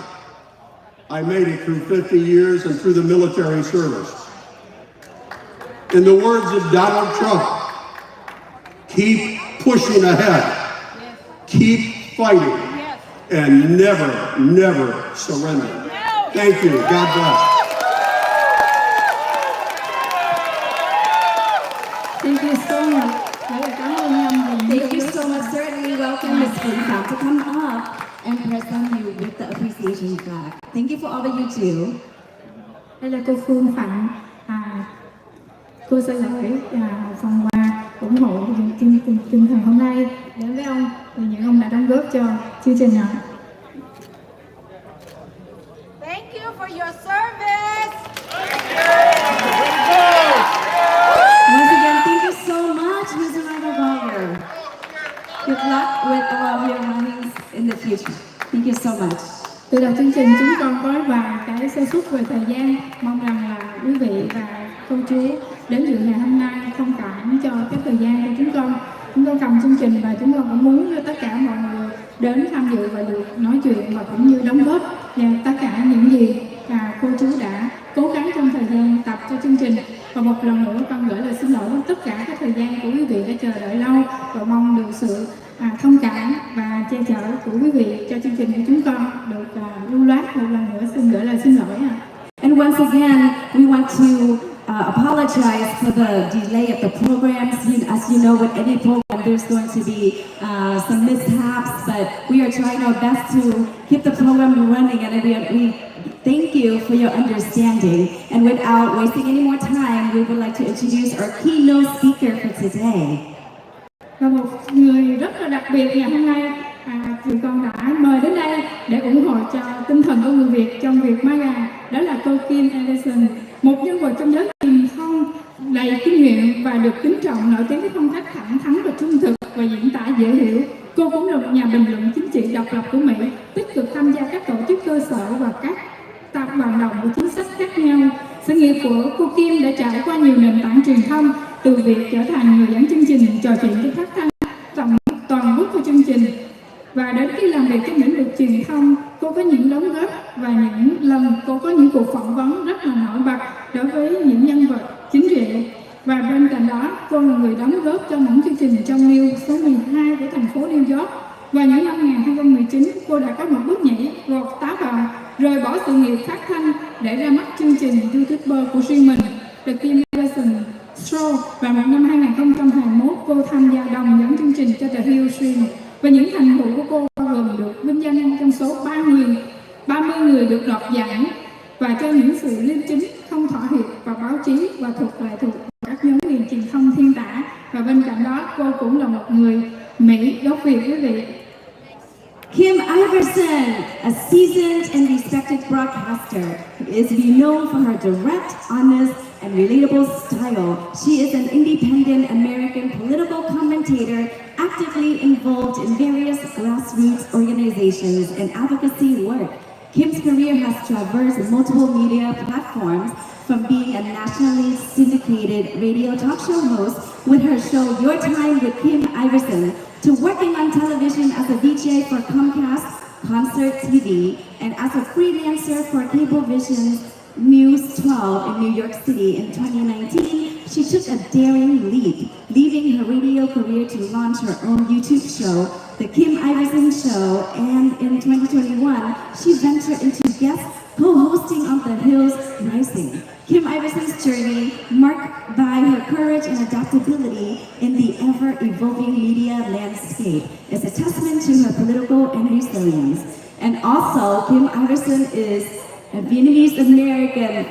I made it through 50 years and through the military service. In the words of Donald Trump, keep pushing ahead. keep fighting, and never, never surrender. Thank you. God bless. Thank you so much. Cảm ơn anh. Thank you so much, sir, and we welcome Ms. Binhvo to come up and present you with the appreciation plaque. Thank you for all that you do. Đây là cô Phương Phạm. Cô sẽ gửi một phần quà ủng hộ tinh thần hôm nay đến với ông vì những ông đã đóng góp cho chương trình này. Thank you for your service. Once again, thank you so much, Mr. Michael Goer. Good luck with all of your runnings in the future. Thank you so much. Từ đầu chương trình chúng con có vài cái sơ suất về thời gian, mong rằng là quý vị và cô chú đến dự ngày hôm nay thông cảm cho cái thời gian của chúng con. Chúng con cầm chương trình và chúng con cũng muốn cho tất cả mọi người đến tham dự và được nói chuyện và cũng như đóng góp và tất cả những gì cô chú đã cố gắng trong thời gian tập cho chương trình. Và một lần nữa con gửi lời xin lỗi với tất cả các thời gian của quý vị đã chờ đợi lâu và mong được sự thông cảm và che chở của quý vị cho chương trình của chúng con được lưu loát. Một lần nữa xin gửi lời xin lỗi. And once again, we want to apologize for the delay of the programs. As you know, with any program, there's going to be some mishaps, but we are trying our best to keep the program running, and we thank you for your understanding. And without wasting any more time, we would like to introduce our keynote speaker for today. Và một người rất là đặc biệt ngày hôm nay tụi con đã mời đến đây để ủng hộ cho tinh thần của người Việt trong việc MAGA, đó là cô Kim Iverson, một nhân vật trong giới truyền thông đầy kinh nghiệm và được kính trọng, nổi tiếng với phong cách thẳng thắn và trung thực và diễn tả dễ hiểu. Cô cũng là một nhà bình luận chính trị độc lập của Mỹ, tích cực tham gia các tổ chức cơ sở và các vận động của chính sách khác nhau. Sự nghiệp của cô Kim đã trải qua nhiều nền tảng truyền thông, từ việc trở thành người dẫn chương trình trò chuyện trên phát thanh toàn quốc của chương trình, và đến khi làm việc trong lĩnh vực truyền thông, cô có những đóng góp và những lần cô có những cuộc phỏng vấn rất là nổi bật đối với những nhân vật chính trị. Và bên cạnh đó, cô là người đóng góp cho những chương trình trong News số 12 của thành phố New York. Và những năm 2019, cô đã có một bước nhảy vọt táo bạo, rời bỏ sự nghiệp phát thanh để ra mắt chương trình YouTuber của riêng mình, The Kim Iverson Show. Và một năm 2021, cô tham gia đồng dẫn chương trình cho The Hill Stream. Và những thành tựu của cô bao gồm được vinh danh trong số 30 người được đoạt giải và cho những sự liêm chính, không thỏa hiệp và báo chí và thuộc lại thuộc các nhóm quyền truyền thông thiên tả. Và bên cạnh đó, cô cũng là một người Mỹ gốc Việt quý vị. Kim Iverson, a seasoned and respected broadcaster, is known for her direct, honest, and relatable style. She is an independent American political commentator actively involved in various grassroots organizations and advocacy work. Kim's career has traversed multiple media platforms, from being a nationally syndicated radio talk show host with her show Your Time with Kim Iverson, to working on television as a DJ for Comcast Concert TV and as a freelancer for Cablevision's News 12 in New York City in 2019. She took a daring leap, leaving her radio career to launch her own YouTube show, The Kim Iverson Show, and in 2021, she ventured into guest co-hosting on The Hills Rising. Kim Iverson's journey, marked by her courage and adaptability in the ever-evolving media landscape, is a testament to her political and resilience. And also, Kim Iverson is a Vietnamese American,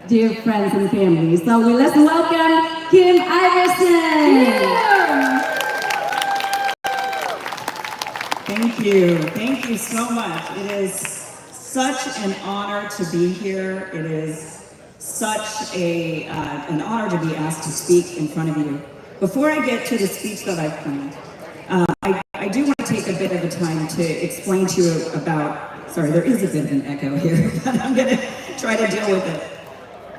dear friends and family. So let's welcome Kim Iverson. Thank you so much. It is such an honor to be here. It is such an honor to be asked to speak in front of you. Before I get to the speech that I've planned, I do want to take a bit of a time to explain to you about, sorry, there is a bit of an echo here, but I'm going to try to deal with it.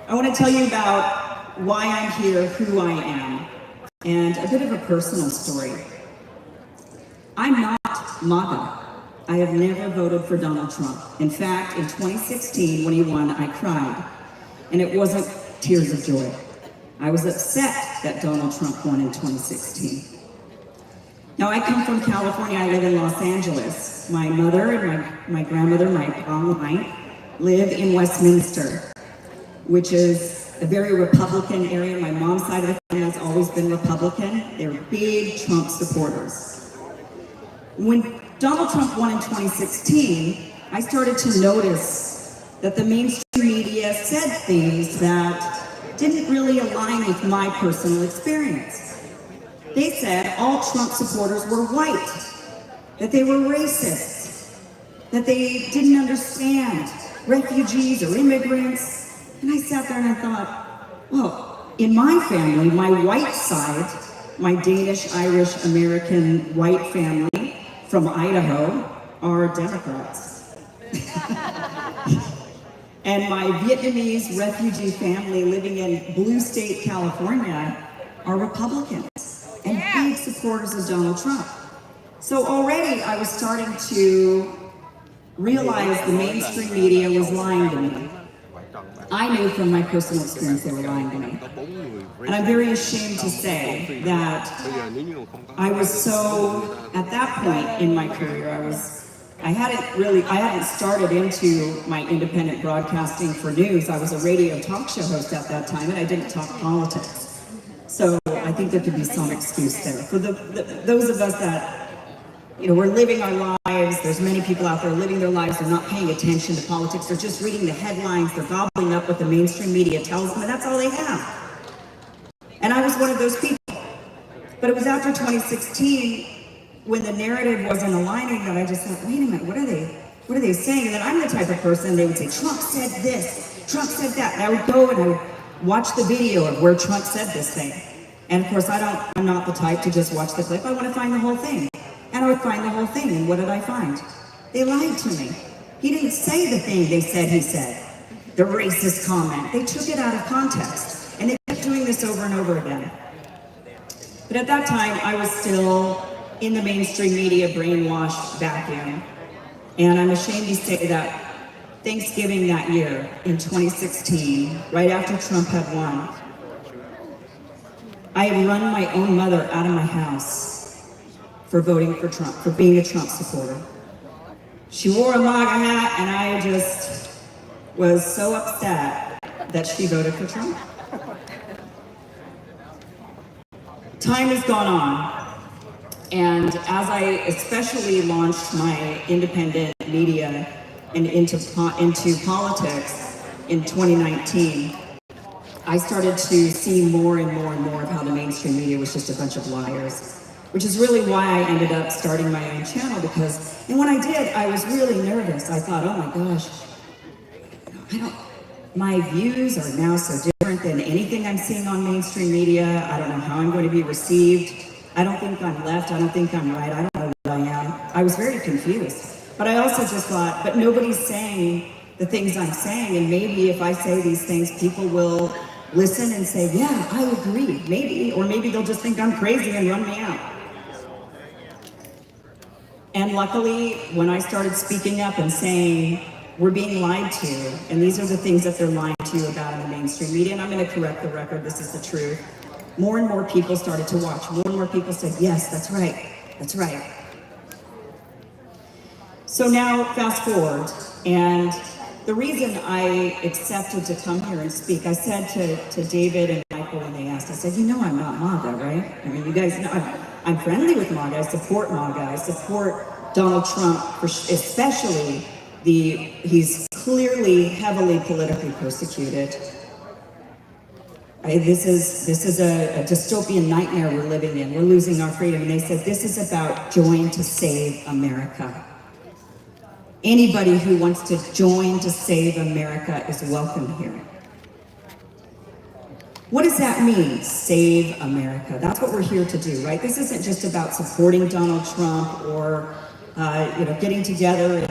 I want to tell you about why I'm here, who I am, and a bit of a personal story. I'm not MAGA. I have never voted for Donald Trump. In fact, in 2016, when he won, I cried. And it wasn't tears of joy. I was upset that Donald Trump won in 2016. Now, I come from California. I live in Los Angeles. My mother and my grandmother, my mom and I, live in Westminster, which is a very Republican area. My mom's side of the family has always been Republican. They're big Trump supporters. When Donald Trump won in 2016, I started to notice that the mainstream media said things that didn't really align with my personal experience. They said all Trump supporters were white, that they were racist, that they didn't understand refugees or immigrants. And I sat there and I thought, well, in my family, my white side, my Danish, Irish, American white family from Idaho are Democrats. And my Vietnamese refugee family living in blue state California are Republicans and big supporters of Donald Trump. So already I was starting to realize the mainstream media was lying to me. I knew from my personal experience they were lying to me. And I'm very ashamed to say that I was so, at that point in my career, I hadn't started into my independent broadcasting for news. I was a radio talk show host at that time, and I didn't talk politics. So I think there could be some excuse there. For those of us that, we're living our lives, there's many people out there living their lives, they're not paying attention to politics, they're just reading the headlines, they're gobbling up what the mainstream media tells them, and that's all they have. And I was one of those people. But it was after 2016, when the narrative wasn't aligning, that I just thought, wait a minute, what are they saying? And then I'm the type of person, they would say, Trump said this, Trump said that. And I would go and I would watch the video of where Trump said this thing. And of course, I'm not the type to just watch the clip. I want to find the whole thing. And I would find the whole thing. And what did I find? They lied to me. He didn't say the thing they said he said. The racist comment. They took it out of context. And they kept doing this over and over again. But at that time, I was still in the mainstream media brainwashed vacuum. And I'm ashamed to say that Thanksgiving that year, in 2016, right after Trump had won, I had run my own mother out of my house for voting for Trump, for being a Trump supporter. She wore a MAGA hat, and I just was so upset that she voted for Trump. Time has gone on, and as I especially launched my independent media and into politics in 2019, I started to see more and more and more of how the mainstream media was just a bunch of liars, which is really why I ended up starting my own channel, and when I did, I was really nervous. I thought, oh my gosh, my views are now so different than anything I'm seeing on mainstream media. I don't know how I'm going to be received. I don't think I'm left. I don't think I'm right. I don't know what I am. I was very confused. But I also just thought, but nobody's saying the things I'm saying, and maybe if I say these things, people will listen and say, yeah, I agree, maybe, or maybe they'll just think I'm crazy and run me out. And luckily, when I started speaking up and saying, we're being lied to, and these are the things that they're lying to you about in the mainstream media, and I'm going to correct the record, this is the truth, more and more people started to watch. More and more people said, yes, that's right, that's right. So now, fast forward, and the reason I accepted to come here and speak, I said to David and Michael when they asked, I said, I'm not MAGA, right? I mean, you guys know, I'm friendly with MAGA, I support MAGA, I support Donald Trump, especially he's clearly heavily politically persecuted. This is a dystopian nightmare we're living in. We're losing our freedom. And they said, this is about join to save America. Anybody who wants to join to save America is welcome here. What does that mean, save America? That's what we're here to do, right? This isn't just about supporting Donald Trump or getting together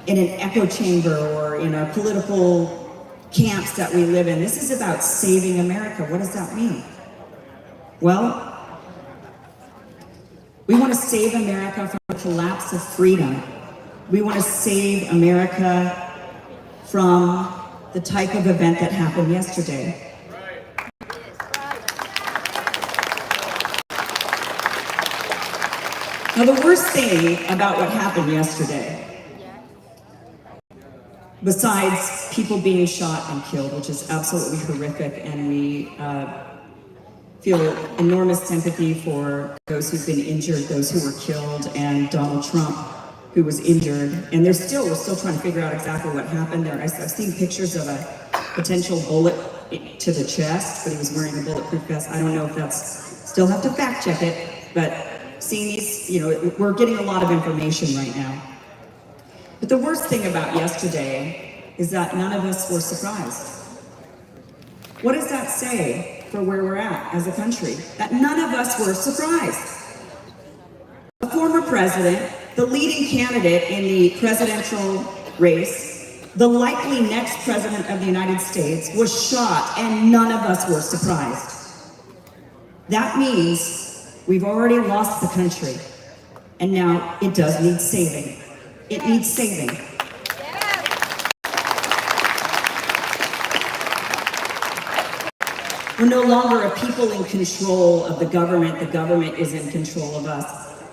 in an echo chamber or in our political camps that we live in. This is about saving America. What does that mean? Well, we want to save America from the collapse of freedom. We want to save America from the type of event that happened yesterday. Now, the worst thing about what happened yesterday, besides people being shot and killed, which is absolutely horrific, and we feel enormous sympathy for those who've been injured, those who were killed, and Donald Trump, who was injured. And we're still trying to figure out exactly what happened there. I've seen pictures of a potential bullet to the chest, but he was wearing a bulletproof vest. I don't know if that's, still have to fact check it, but seeing these, we're getting a lot of information right now. But the worst thing about yesterday is that none of us were surprised. What does that say for where we're at as a country? That none of us were surprised. A former president, the leading candidate in the presidential race, the likely next president of the United States, was shot, and none of us were surprised. That means we've already lost the country, and now it does need saving. It needs saving. We're no longer a people in control of the government is in control of us.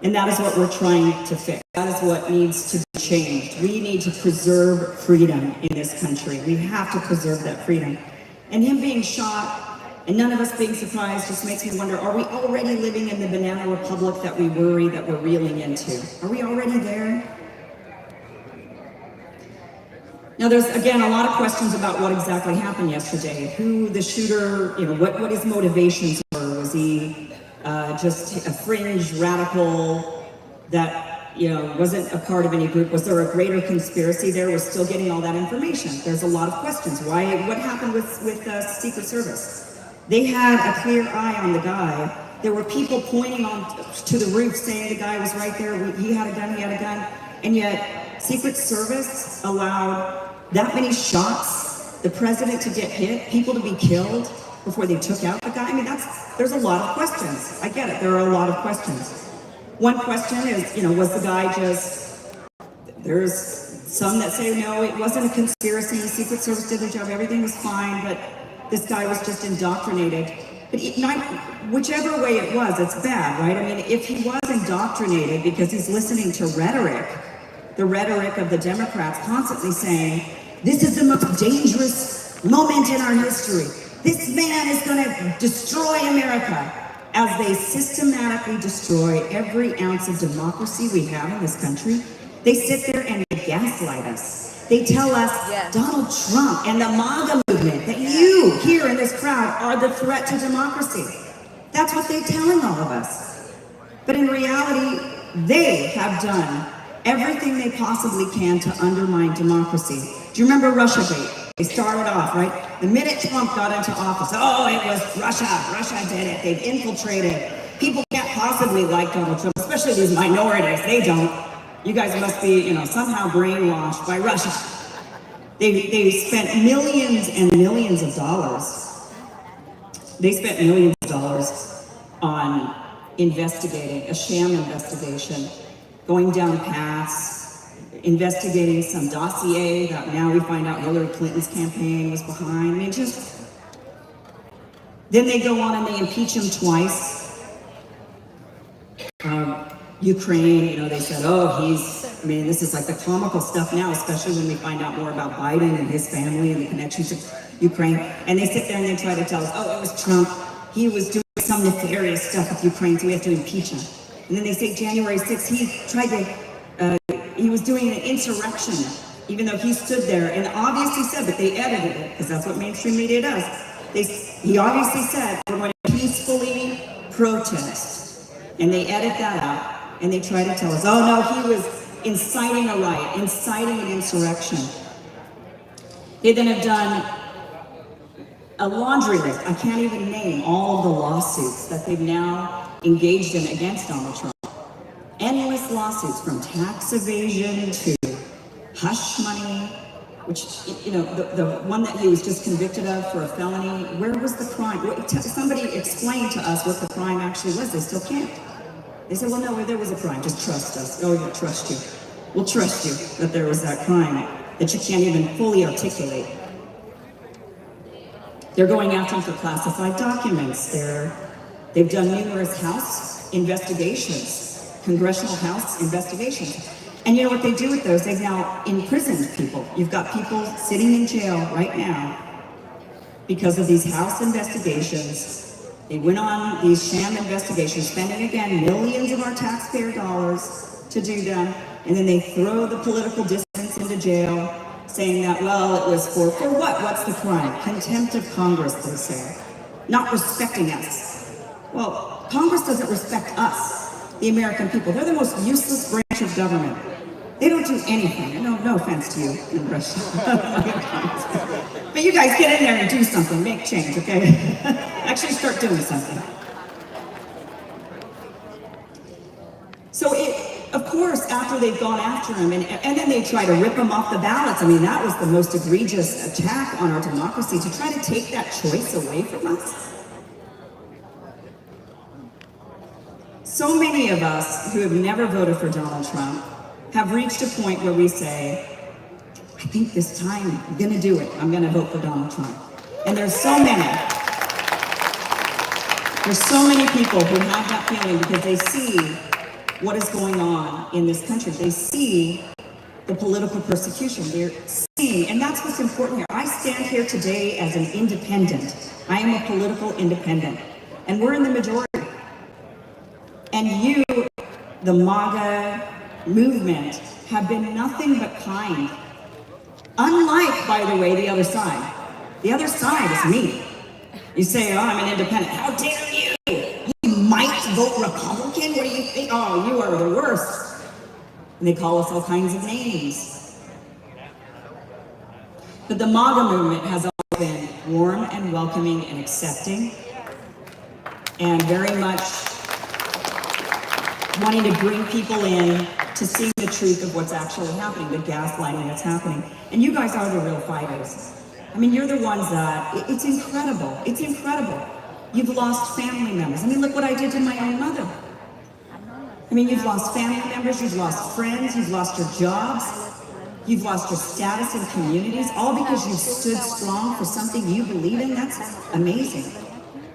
And that is what we're trying to fix. That is what needs to be changed. We need to preserve freedom in this country. We have to preserve that freedom. And him being shot and none of us being surprised just makes me wonder, are we already living in the banana republic that we worry that we're reeling into? Are we already there? Now there's, again, a lot of questions about what exactly happened yesterday. Who the shooter, what his motivations were. Was he just a fringe radical that, wasn't a part of any group? Was there a greater conspiracy there? We're still getting all that information. There's a lot of questions. What happened with Secret Service? They had a clear eye on the guy. There were people pointing to the roof saying the guy was right there. He had a gun. And yet Secret Service allowed that many shots, the president to get hit, people to be killed before they took out the guy. I mean, there's a lot of questions. I get it, there are a lot of questions. One question is, was the guy there's some that say, no, it wasn't a conspiracy, Secret Service did their job, everything was fine, but this guy was just indoctrinated. But whichever way it was, it's bad, right? I mean, if he was indoctrinated because he's listening to the rhetoric of the Democrats constantly saying, this is the most dangerous moment in our history. This man is going to destroy America, as they systematically destroy every ounce of democracy we have in this country. They sit there and they gaslight us. They tell us Donald Trump and the MAGA movement, that you here in this crowd are the threat to democracy. That's what they're telling all of us. But in reality, they have done everything they possibly can to undermine democracy. Do you remember Russiagate? They started off, right? The minute Trump got into office, oh, it was Russia. Russia did it. They've infiltrated. People can't possibly like Donald Trump, especially these minorities. They don't. You guys must be, somehow brainwashed by Russia. They spent millions and millions of dollars. They spent millions of dollars on investigating, a sham investigation, going down paths, investigating some dossier that now we find out Hillary Clinton's campaign was behind. I mean, then they go on and they impeach him twice. Ukraine, they said, this is like the comical stuff now, especially when we find out more about Biden and his family and the connection to Ukraine. And they sit there and they try to tell us, it was Trump. He was doing some nefarious stuff with Ukraine, so we have to impeach him. And then they say January 6th, he was doing an insurrection, even though he stood there and obviously said, but they edited it, because that's what mainstream media does. He obviously said, we're going to peacefully protest. And they edit that out, and they try to tell us, he was inciting a riot, inciting an insurrection. They then have done a laundry list. I can't even name all of the lawsuits that they've now engaged in against Donald Trump. Endless lawsuits, from tax evasion to hush money, which, the one that he was just convicted of for a felony. Where was the crime? Somebody explain to us what the crime actually was. They still can't. They said, well, no, there was a crime. Just trust us. Oh, we'll trust you. We'll trust you that there was that crime that you can't even fully articulate. They're going after him for classified documents. They've done numerous House investigations Congressional House investigations. And you know what they do with those? They've now imprisoned people. You've got people sitting in jail right now because of these House investigations. They went on these sham investigations, spending again millions of our taxpayer dollars to do them, and then they throw the political dissidents into jail, saying that, well, it was for what? What's the crime? Contempt of Congress, they say. Not respecting us. Well, Congress doesn't respect us, the American people. They're the most useless branch of government. They don't do anything. No offense to you in Russia. But you guys get in there and do something, make change, okay? Actually start doing something. So of course, after they've gone after him, and then they try to rip him off the ballots. I mean, that was the most egregious attack on our democracy, to try to take that choice away from us. So many of us who have never voted for Donald Trump have reached a point where we say, I think this time I'm gonna do it. I'm gonna vote for Donald Trump. And there's so many people who have that feeling because they see what is going on in this country. They see the political persecution. They're seeing, and that's what's important here. I stand here today as an independent. I am a political independent. And we're in the majority. And you, the MAGA movement, have been nothing but kind. Unlike, by the way, the other side. The other side is me. You say, oh, I'm an independent. How dare you? You might vote Republican? What do you think? Oh, you are the worst. And they call us all kinds of names. But the MAGA movement has always been warm and welcoming and accepting, and very much wanting to bring people in to see the truth of what's actually happening, the gaslighting that's happening. And you guys are the real fighters. I mean, you're the ones that, it's incredible. It's incredible. You've lost family members. I mean, look what I did to my own mother. I mean, you've lost family members, you've lost friends, you've lost your jobs, you've lost your status in communities, all because you stood strong for something you believe in. That's amazing.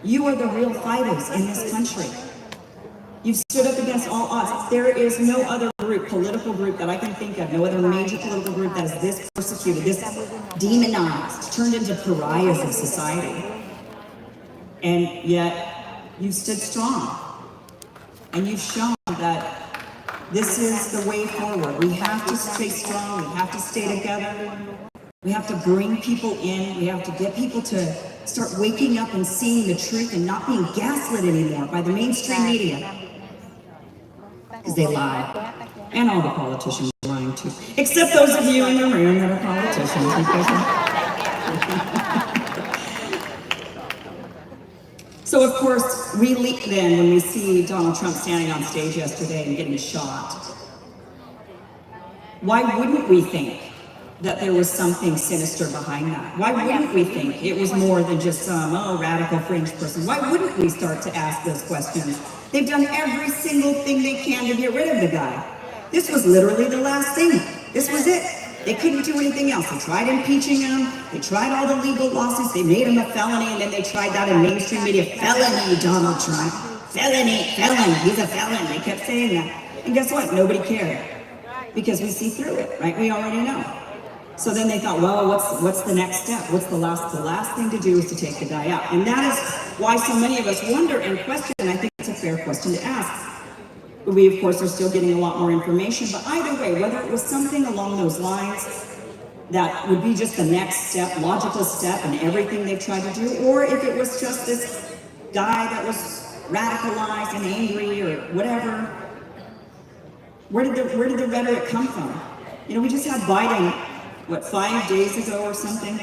You are the real fighters in this country. You've stood up against all odds. There is no other group, political group that I can think of, no other major political group that is this persecuted, this demonized, turned into pariahs of society. And yet, you've stood strong. And you've shown that this is the way forward. We have to stay strong, we have to stay together. We have to bring people in, we have to get people to start waking up and seeing the truth and not being gaslit anymore by the mainstream media. Because they lie. And all the politicians are lying too. Except those of you in the room that are politicians. So of course, we leap then when we see Donald Trump standing on stage yesterday and getting shot. Why wouldn't we think that there was something sinister behind that? Why wouldn't we think it was more than just some, radical fringe person? Why wouldn't we start to ask those questions? They've done every single thing they can to get rid of the guy. This was literally the last thing. This was it. They couldn't do anything else. They tried impeaching him. They tried all the legal lawsuits. They made him a felony, and then they tried that in mainstream media. Felony, Donald Trump. Felony, felon. He's a felon. They kept saying that. And guess what? Nobody cared. Because we see through it, right? We already know. So then they thought, well, what's the next step? What's the last thing to do is to take the guy out. And that is why so many of us wonder and question, and I think it's a fair question to ask. We, of course, are still getting a lot more information, but either way, whether it was something along those lines that would be just the next step, logical step in everything they've tried to do, or if it was just this guy that was radicalized and angry or whatever, where did the rhetoric come from? You know, we just had Biden, 5 days ago or something?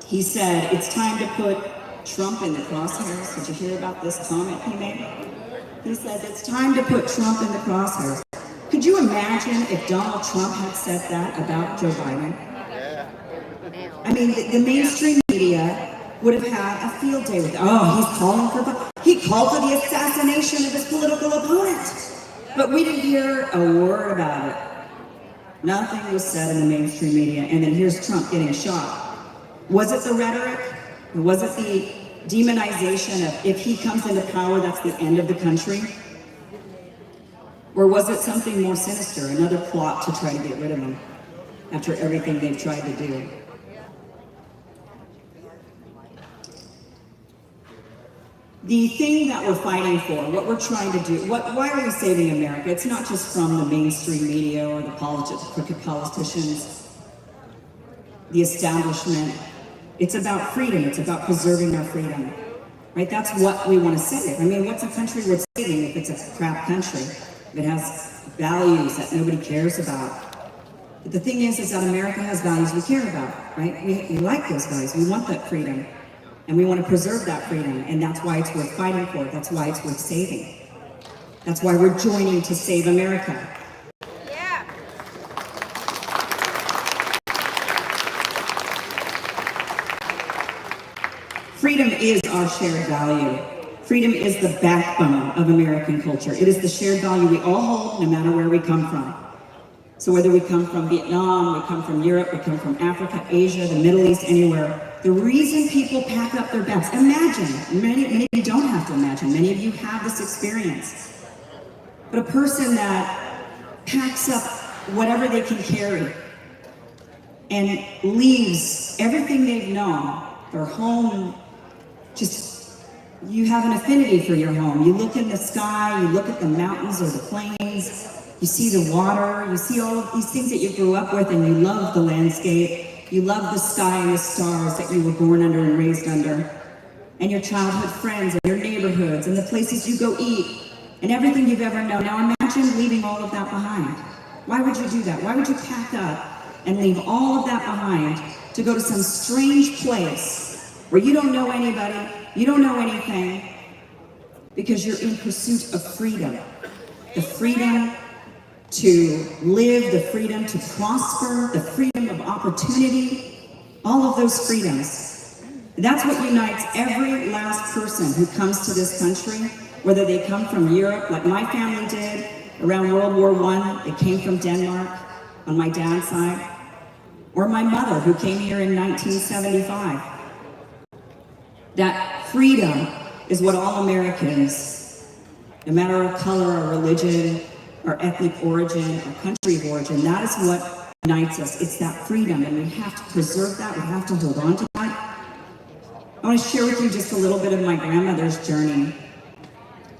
He said, it's time to put Trump in the crosshairs. Did you hear about this comment he made? He said, it's time to put Trump in the crosshairs. Could you imagine if Donald Trump had said that about Joe Biden? I mean, the mainstream media would have had a field day with it. Oh, he called for the assassination of his political opponent. But we didn't hear a word about it. Nothing was said in the mainstream media, and then here's Trump getting shot. Was it the rhetoric? Was it the demonization of if he comes into power, that's the end of the country? Or was it something more sinister, another plot to try to get rid of them after everything they've tried to do? The thing that we're fighting for, what we're trying to do, why are we saving America? It's not just from the mainstream media or the crooked politicians, the establishment. It's about freedom. It's about preserving our freedom, right? That's what we want to save. I mean, what's a country worth saving if it's a crap country? If it has values that nobody cares about. But the thing is that America has values we care about, right? We like those values. We want that freedom. And we want to preserve that freedom, and that's why it's worth fighting for. That's why it's worth saving. That's why we're joining to save America. Yeah. Freedom is our shared value. Freedom is the backbone of American culture. It is the shared value we all hold, no matter where we come from. So whether we come from Vietnam, we come from Europe, we come from Africa, Asia, the Middle East, anywhere, the reason people pack up their bags, imagine, many of you don't have to imagine, many of you have this experience, but a person that packs up whatever they can carry and leaves everything they've known, their home, just, you have an affinity for your home. You look in the sky, you look at the mountains or the plains, you see the water, you see all of these things that you grew up with, and you love the landscape. You love the sky and the stars that you were born under and raised under, and your childhood friends and your neighborhoods and the places you go eat and everything you've ever known. Now imagine leaving all of that behind. Why would you do that? Why would you pack up and leave all of that behind to go to some strange place where you don't know anybody, you don't know anything, because you're in pursuit of freedom. The freedom to live, the freedom to prosper, the freedom of opportunity, all of those freedoms. That's what unites every last person who comes to this country, whether they come from Europe, like my family did around World War I, they came from Denmark on my dad's side, or my mother who came here in 1975. That freedom is what all Americans, no matter our color or religion, our ethnic origin, our country of origin, that is what unites us. It's that freedom, and we have to preserve that. We have to hold on to that. I want to share with you just a little bit of my grandmother's journey,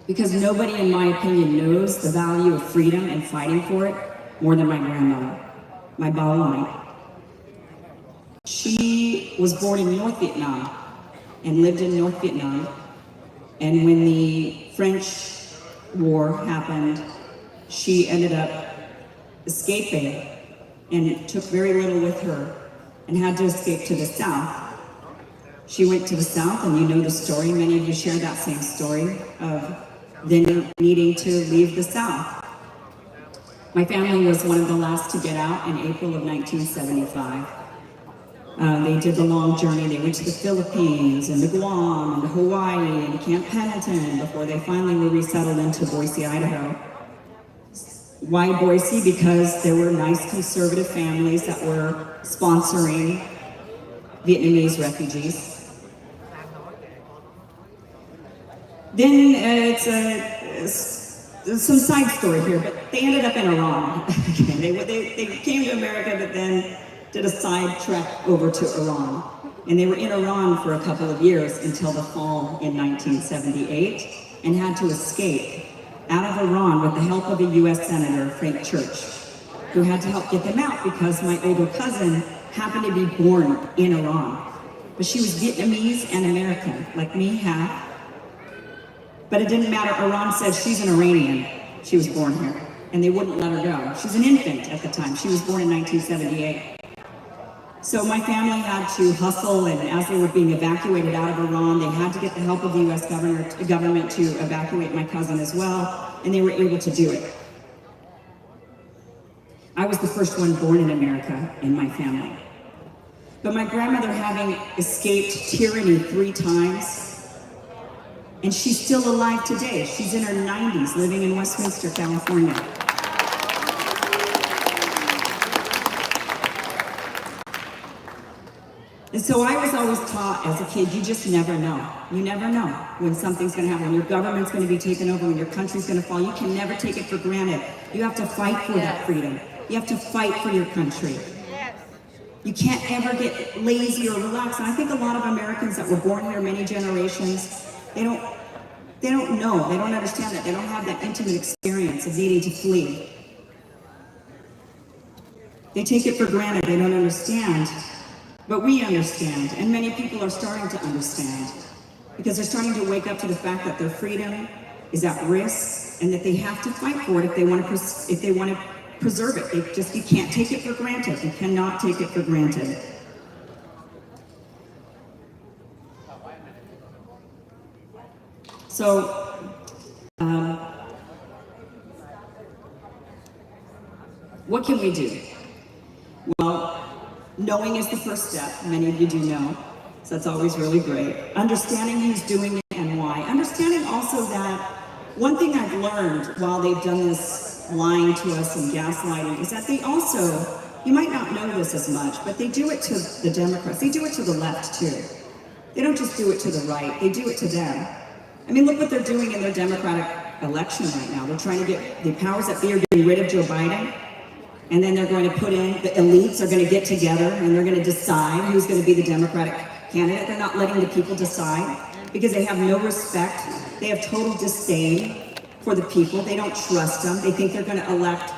because nobody, in my opinion, knows the value of freedom and fighting for it more than my grandmother, my bao. She was born in North Vietnam and lived in North Vietnam, and when the French War happened, she ended up escaping and took very little with her and had to escape to the South. She went to the South, and you know the story. Many of you share that same story of then needing to leave the South. My family was one of the last to get out in April of 1975. They did the long journey. They went to the Philippines and to Guam and to Hawaii and Camp Pendleton before they finally were resettled into Boise, Idaho. Why Boise? Because there were nice conservative families that were sponsoring Vietnamese refugees. Then it's some side story here, but they ended up in Iran. they came to America, but then did a side trek over to Iran. And they were in Iran for a couple of years until the fall in 1978, and had to escape out of Iran with the help of a U.S. Senator, Frank Church, who had to help get them out because my older cousin happened to be born in Iran. But she was Vietnamese and American, like me, half. But it didn't matter. Iran said she's an Iranian. She was born here, and they wouldn't let her go. She's an infant at the time. She was born in 1978. So my family had to hustle, and as they were being evacuated out of Iran, they had to get the help of the U.S. government to evacuate my cousin as well, and they were able to do it. I was the first one born in America in my family. But my grandmother, having escaped tyranny 3 times, and she's still alive today. She's in her 90s, living in Westminster, California. And so I was always taught as a kid, you just never know. You never know when something's going to happen, when your government's going to be taken over, when your country's going to fall. You can never take it for granted. You have to fight for that freedom. You have to fight for your country. You can't ever get lazy or relaxed. And I think a lot of Americans that were born here many generations, they don't know, they don't understand that, they don't have that intimate experience of needing to flee. They take it for granted, they don't understand. But we understand, and many people are starting to understand, because they're starting to wake up to the fact that their freedom is at risk and that they have to fight for it if they want to preserve it. You can't take it for granted. You cannot take it for granted. So, what can we do? Well, knowing is the first step. Many of you do know, so that's always really great. Understanding who's doing it and why. Understanding also that one thing I've learned while they've done this lying to us and gaslighting is that they also, you might not know this as much, but they do it to the Democrats. They do it to the left too. They don't just do it to the right, they do it to them. I mean, look what they're doing in their Democratic election right now. They're trying to get, the powers that be are getting rid of Joe Biden. And then they're going to put in, the elites are going to get together and they're going to decide who's going to be the Democratic candidate. They're not letting the people decide because they have no respect. They have total disdain for the people. They don't trust them. They think they're going to elect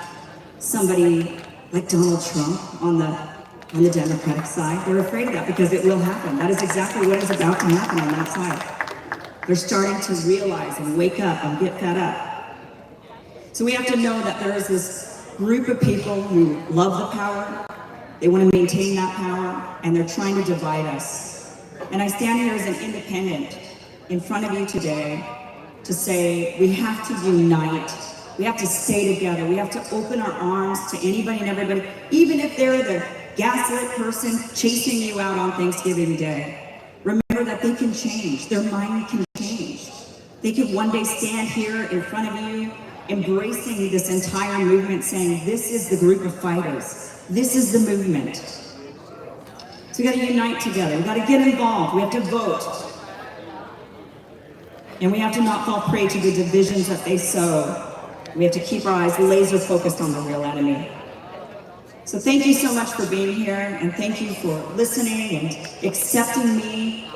somebody like Donald Trump on the Democratic side. They're afraid of that because it will happen. That is exactly what is about to happen on that side. They're starting to realize and wake up and get fed up. So we have to know that there is this group of people who love the power, they want to maintain that power, and they're trying to divide us. And I stand here as an independent in front of you today to say we have to unite, we have to stay together, we have to open our arms to anybody and everybody, even if they're the gaslit person chasing you out on Thanksgiving Day. Remember that they can change, their mind can change. They can one day stand here in front of you embracing this entire movement, saying this is the group of fighters, this is the movement. So we got to unite together, we got to get involved, we have to vote. And we have to not fall prey to the divisions that they sow. We have to keep our eyes laser focused on the real enemy. So thank you so much for being here, and thank you for listening and accepting me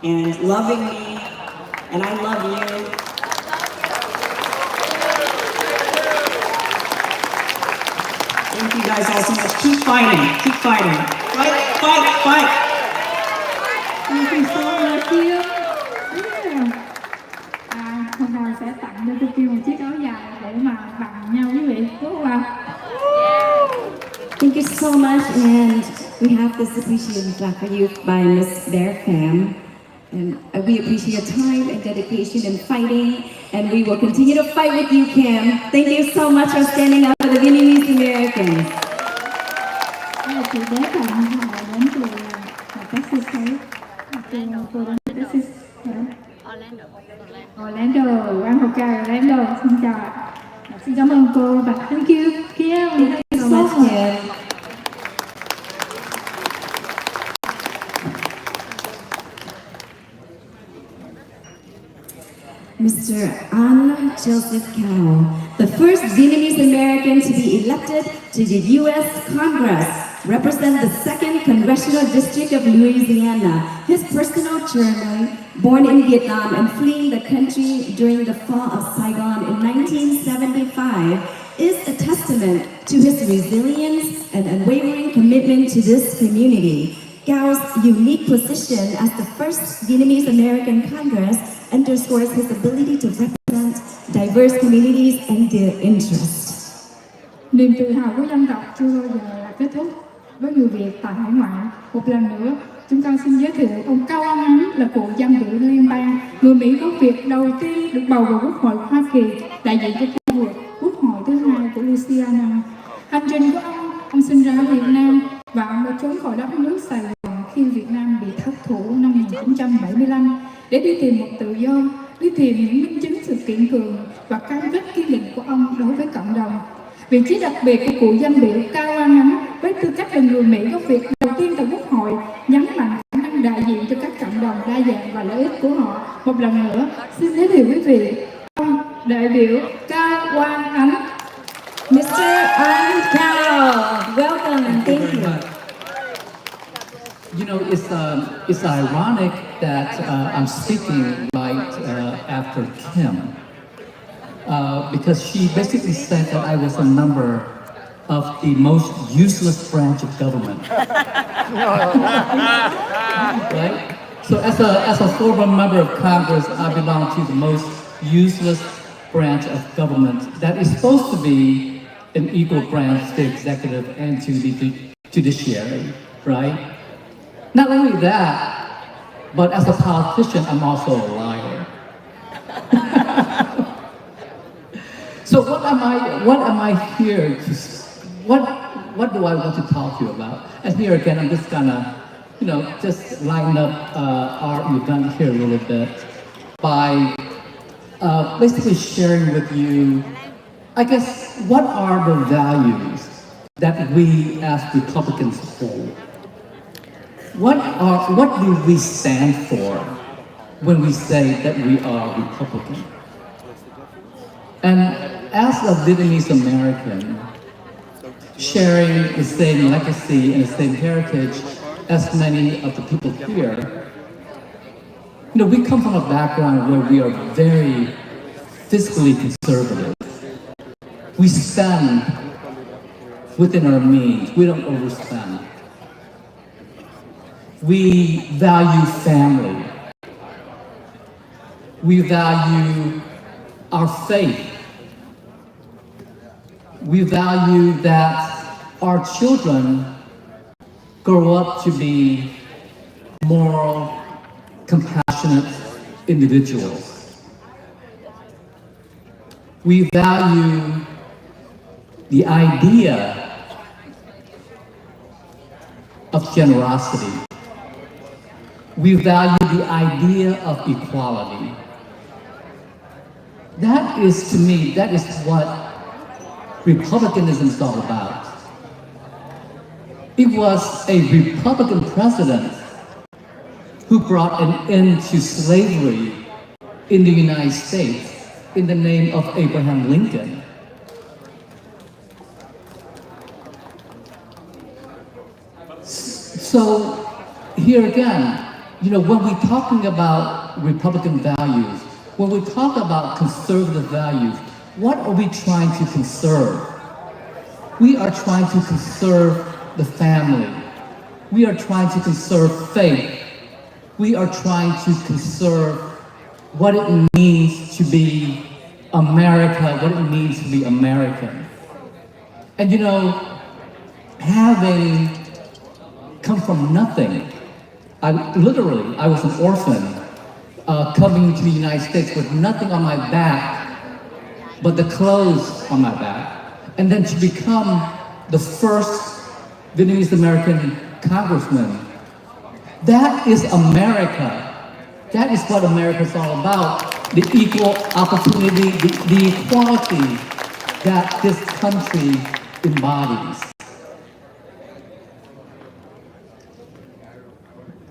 and loving me, and I love you. Thank you guys all so much. Keep fighting. Keep fighting. Fight, fight, fight. Thank you so much, Kim. Hôm nay sẽ tặng cho cô Kim một chiếc áo dài để mà bằng nhau quý vị, đúng không ạ? Thank you so much, and we have this appreciation plaque for you by Miss Bear Pham. And we appreciate your time and dedication in fighting, and we will continue to fight with you, Kim. Thank you so much for standing up for the Vietnamese Americans. Chị bé còn họ đến từ Texas thấy, cô đến từ Texas, Orlando, Anhoka, Orlando. Xin chào ạ. Xin cảm ơn cô và thank you, Kim. Thank you so much, Kim. Mr. An Joseph Cao, the first Vietnamese American to be elected to the U.S. Congress, represent the 2nd Congressional District of Louisiana. His personal journey, born in Vietnam and fleeing the country during the fall of Saigon in 1975, is a testament to his resilience and unwavering commitment to this community. Cao's unique position as the first Vietnamese American Congress underscores his ability to represent diverse communities and their interests. Niềm tự hào của dân tộc chưa bao giờ là kết thúc với người Việt tại hải ngoại. Một lần nữa, chúng tôi xin giới thiệu ông Cao An Ánh là cựu giám biểu liên bang, người Mỹ gốc Việt đầu tiên được bầu vào Quốc hội Hoa Kỳ, đại diện cho khu vực Quốc hội thứ 2 của Louisiana. Hành trình của ông sinh ra ở Việt Nam và ông đã trốn khỏi đất nước Sài Gòn khi Việt Nam bị thất thủ năm 1975 để đi tìm một tự do, đi tìm những minh chứng sự kiên cường và cam kết kiên định của ông đối với cộng đồng. Vị trí đặc biệt của cựu danh biểu Cao An Ánh với tư cách là người Mỹ gốc Việt đầu tiên tại Quốc hội nhấn mạnh đa dạng và lợi ích của họ. Một lần nữa, xin giới thiệu quý vị ông đại biểu Cao Quang Ánh. Mr. An Cao, welcome and thank you. You know, it's ironic that I'm speaking right after Kim, because she basically said that I was a member of the most useless branch of government. Right? So as a former member of Congress, I belong to the most useless branch of government that is supposed to be an equal branch to the executive and to the judiciary, right? Not only that, but as a politician, I'm also a liar. So what am I here to, what do I want to talk to you about? And here again, I'm just gonna, just line up our event here a little bit by basically sharing with you, I guess, what are the values that we as Republicans hold? What do we stand for when we say that we are Republican? And as a Vietnamese American, sharing the same legacy and the same heritage as many of the people here, we come from a background where we are very fiscally conservative. We spend within our means. We don't overspend. We value family. We value our faith. We value that our children grow up to be moral, compassionate individuals. We value the idea of generosity. We value the idea of equality. That is, to me, that is what Republicanism is all about. It was a Republican president who brought an end to slavery in the United States in the name of Abraham Lincoln. So here again, when we're talking about Republican values, when we talk about conservative values, what are we trying to conserve? We are trying to conserve the family. We are trying to conserve faith. We are trying to conserve what it means to be America, what it means to be American. And having come from nothing, I was an orphan coming to the United States with nothing on my back but the clothes on my back. And then to become the first Vietnamese American congressman. That is America. That is what America is all about. The equal opportunity, the equality that this country embodies.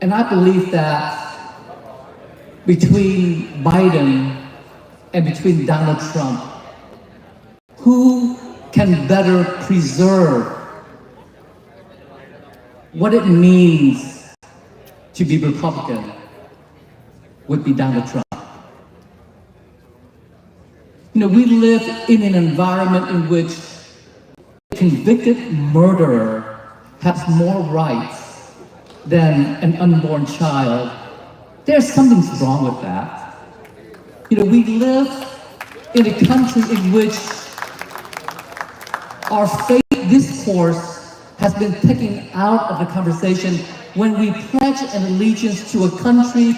And I believe that between Biden and between Donald Trump, who can better preserve what it means to be Republican would be Donald Trump. We live in an environment in which a convicted murderer has more rights than an unborn child. There's something wrong with that. We live in a country in which our faith discourse has been taken out of the conversation when we pledge an allegiance to a country,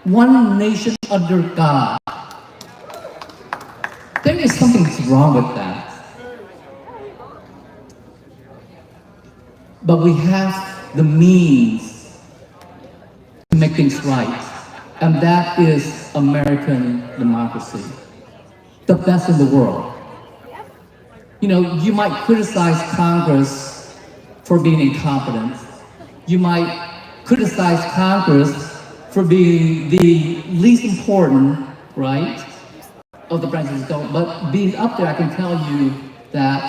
one nation under God. There is something wrong with that. But we have the means to make things right, and that is American democracy, the best in the world. You might criticize Congress for being incompetent. You might criticize Congress for being the least important, right, of the branches of government. But being up there, I can tell you that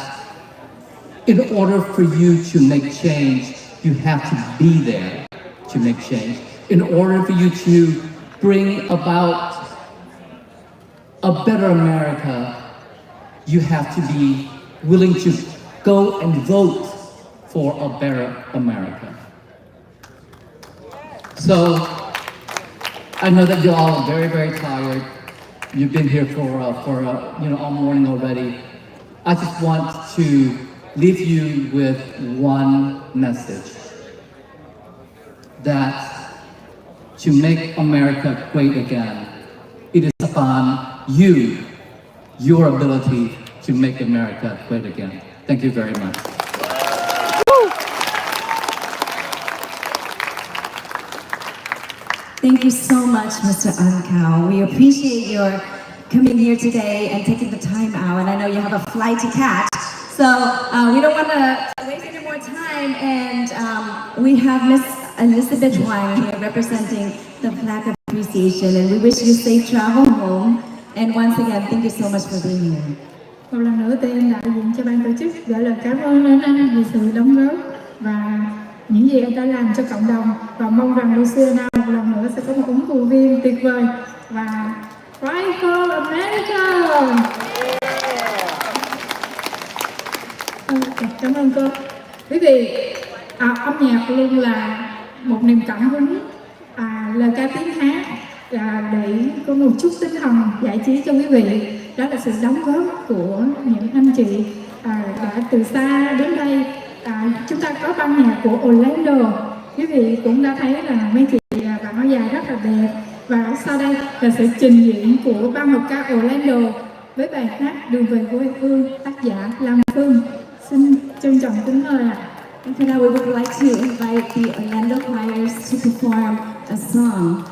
in order for you to make change, you have to be there to make change. In order for you to bring about a better America, you have to be willing to go and vote for a better America. So, I know that you're all very, very tired. You've been here for all morning already. I just want to leave you with one message. That to make America great again, it is upon you, your ability to make America great again. Thank you very much. Thank you so much, Mr. Ankao. We appreciate your coming here today and taking the time out. And I know you have a flight to catch, so we don't want to waste any more time. And we have Miss Elizabeth Wang here representing the Flag of Appreciation, and we wish you safe travel home. And once again, thank you so much for being here. Một lần nữa tên đại diện cho ban tổ chức gửi lời cảm ơn đến anh vì sự đóng góp và những gì anh đã làm cho cộng đồng, và mong rằng Louisiana một lần nữa sẽ có một ứng cử viên tuyệt vời và Fight for America. Cảm ơn cô. Quý vị, âm nhạc luôn là một niềm cảm hứng, lời ca tiếng hát để có một chút tinh thần giải trí cho quý vị. Đó là sự đóng góp của những anh chị đã từ xa đến đây. Chúng ta có ban nhạc của Orlando. Quý vị cũng đã thấy là mấy chị mặc áo dài rất là đẹp. Và sau đây là sự trình diễn của ban hợp ca Orlando với bài hát Đường về quê hương, tác giả Lam Phương. Xin trân trọng kính mời ạ. And for now, we would like to invite the Orlando Choirs to perform a song